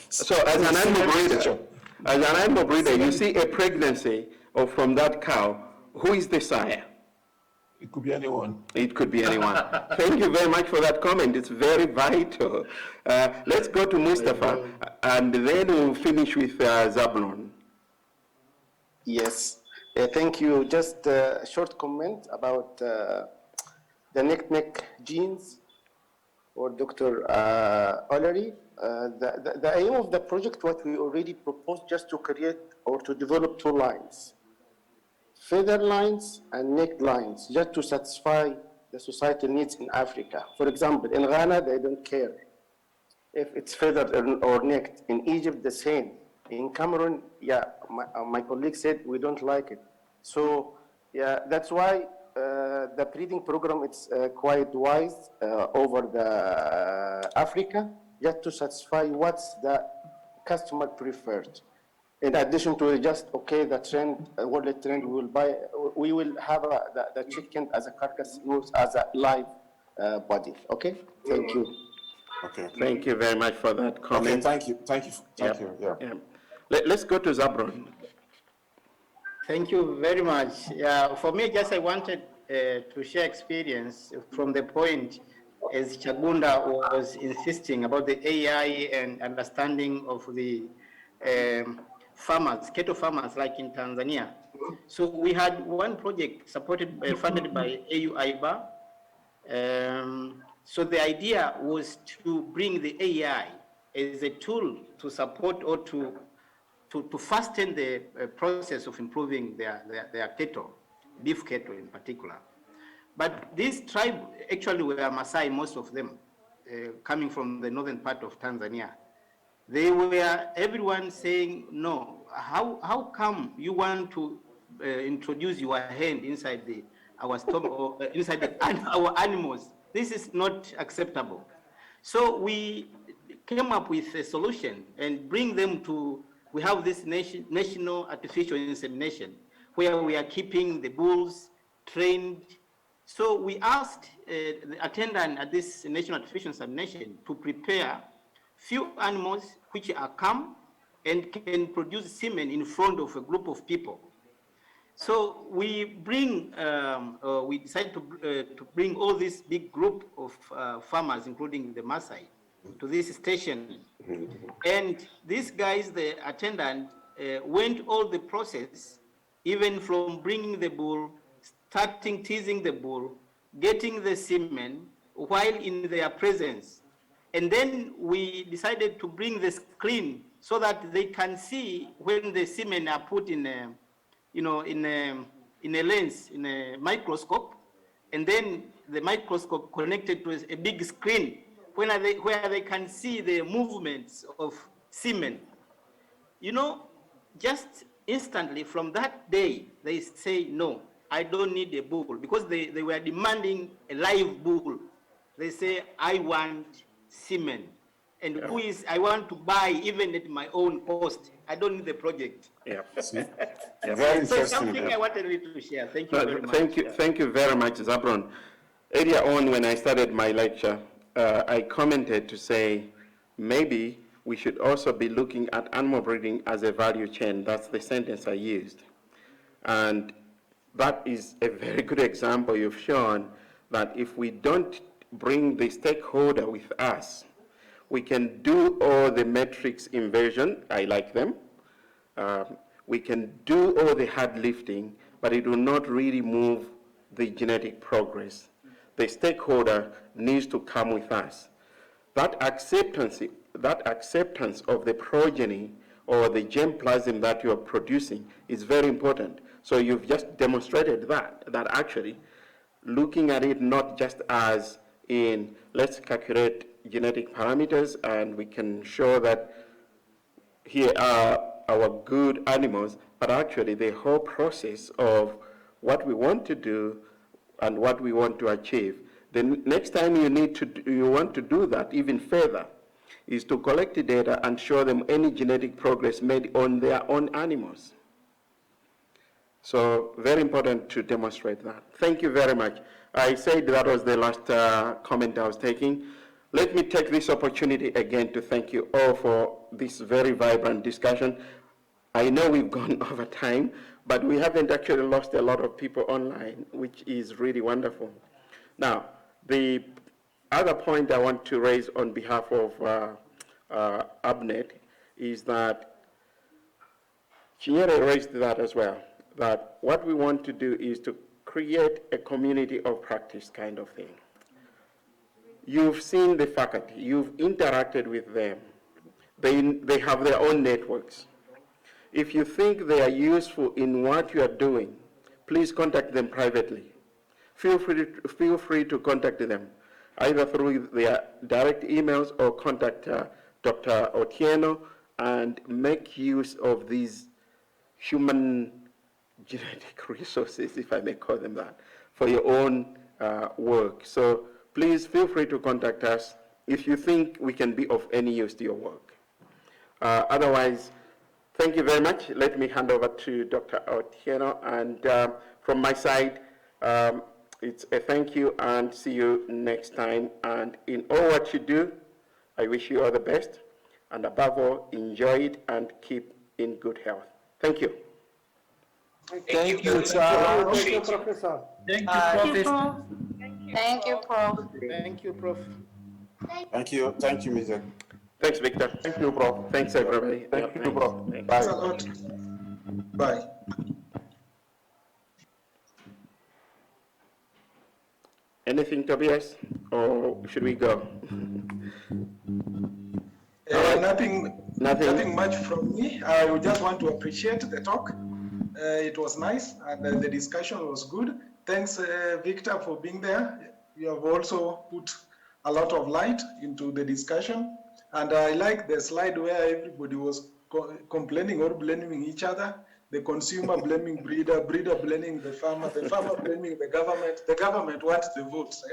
So as an animal breeder, you see a pregnancy from that cow Who is the sire? It could be anyone. It could be anyone. Thank you very much for that comment. It's very vital. Let's go to Mustafa, and then we'll finish with Zablon. Yes, thank you. Just a short comment about the neck genes or Dr. O'Leary. The aim of the project, what we already proposed, just to create or to develop two lines, feather lines and neck lines, just to satisfy the societal needs in Africa. For example, in Ghana, they don't care if it's feathered or necked. In Egypt, the same. In Cameroon, yeah, my colleague said we don't like it. So, yeah, that's why the breeding program is quite wise over the Africa, just to satisfy what's the customer preferred. In addition to just, okay, the trend, world trend, we will have the chicken as a carcass, used as a live body. Okay, thank you. Okay. Thank you very much for that comment. Okay, thank you. Yeah. Let's go to Zabron. Thank you very much. Yeah, for me, just I wanted to share experience from the point as Chagunda was insisting about the AI and understanding of the farmers, cattle farmers, like in Tanzania. So we had one project supported, funded by AU-IBA. So the idea was to bring the AI as a tool to support or to fasten the process of improving their cattle, beef cattle in particular. But this tribe actually were Maasai, most of them, coming from the northern part of Tanzania. They were, everyone saying, no, how come you want to introduce your hand inside our stomach, or inside our animals? This is not acceptable. So we came up with a solution and bring them to, we have this national artificial insemination, where we are keeping the bulls trained. So we asked the attendant at this national artificial insemination to prepare few animals which are calm and can produce semen in front of a group of people. So we bring, we decided to bring all this big group of farmers, including the Maasai, to this station. And these guys, the attendant, went all the process, even from bringing the bull, starting teasing the bull, getting the semen while in their presence. And then we decided to bring the screen so that they can see when the semen are put in a, in a lens, in a microscope, and then the microscope connected to a big screen where they can see the movements of semen. Just instantly from that day, they say, no, I don't need a bull, because they were demanding a live bull. They say, I want semen. And I want to buy even at my own cost. I don't need the project. Yeah. Very interesting. So something I wanted to share. Thank you very much. Thank you very much, Zabron. Earlier on, when I started my lecture, I commented to say, maybe we should also be looking at animal breeding as a value chain. That's the sentence I used. And that is a very good example. You've shown that if we don't bring the stakeholder with us, we can do all the metrics inversion, I like them. We can do all the hard lifting, but it will not really move the genetic progress. The stakeholder needs to come with us. That acceptance of the progeny or the germplasm that you are producing is very important. So you've just demonstrated that actually looking at it not just as in, let's calculate genetic parameters and we can show that here are our good animals, but actually the whole process of what we want to do and what we want to achieve. The next time you want to do that even further is to collect the data and show them any genetic progress made on their own animals. So very important to demonstrate that. Thank you very much. I said that was the last comment I was taking. Let me take this opportunity again to thank you all for this very vibrant discussion. I know we've gone over time, but we haven't actually lost a lot of people online, which is really wonderful. Now, the other point I want to raise on behalf of ABNet is that Chinyere raised that as well, that what we want to do is to create a community of practice kind of thing. You've seen the faculty, you've interacted with them. They have their own networks. If you think they are useful in what you are doing, please contact them privately. Feel free to contact them, either through their direct emails or contact Dr. Otieno and make use of these human genetic resources, if I may call them that, for your own work. So please feel free to contact us if you think we can be of any use to your work. Otherwise, thank you very much. Let me hand over to Dr. Otieno, and from my side, it's a thank you and see you next time. And in all what you do, I wish you all the best, and above all, enjoy it and keep in good health. Thank you. Thank you, sir. Thank you, Professor. Thank you, Prof. Thank you, Prof. Thank you, Prof. Thank you, Mr. Thanks, Victor. Thank you, Prof. Thanks, everybody. Thank you, Prof. Thanks. Thanks a lot. Bye. Anything, Tobias, or should we go? Nothing much from me. I would just want to appreciate the talk. It was nice, and the discussion was good. Thanks, Victor, for being there. You have also put a lot of light into the discussion. And I like the slide where everybody was complaining or blaming each other. The consumer blaming breeder, breeder blaming the farmer blaming the government wants the votes.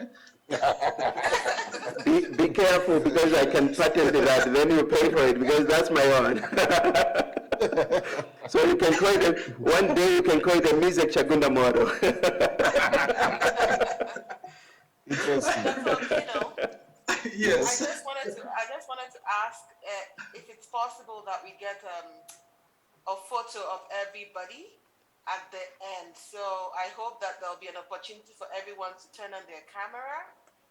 Be careful, because I can patent that, then you pay for it, because that's my own. So you can call it, one day you can call it a Mizek Chagunda model. Interesting. Yes. I just wanted to ask if it's possible that we get a photo of everybody at the end. So I hope that there'll be an opportunity for everyone to turn on their camera,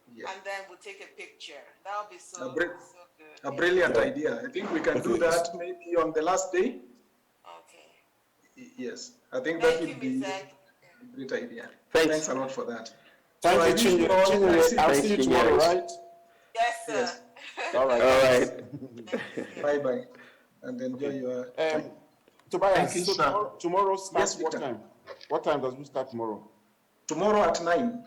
and then we'll take a picture. That'll be so good. A brilliant idea. I think we can do that maybe on the last day. Okay. Yes, I think that would be a great idea. Thanks a lot for that. Thank you, Chinyere. I'll see you tomorrow, right? Yes, sir. Yes. All right. All right. Bye-bye, and enjoy your time. Tobias, so sir. tomorrow starts Yes, what Victor. time? What time does we start tomorrow? Tomorrow at 9.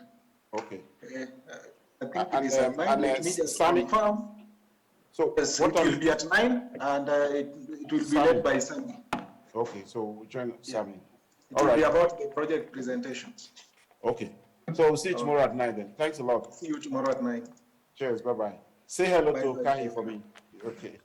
Okay. I think it is at 9. Let me just confirm. So Yes, what it time? will be at 9, and it will be led by Sammy. Okay, so we join Sammy. It will be about the project presentations. Okay. So we'll see you tomorrow at 9 then. Thanks a lot. See you tomorrow at 9. Cheers. Bye-bye. Say hello to Bye-bye. Kanye for me. Okay.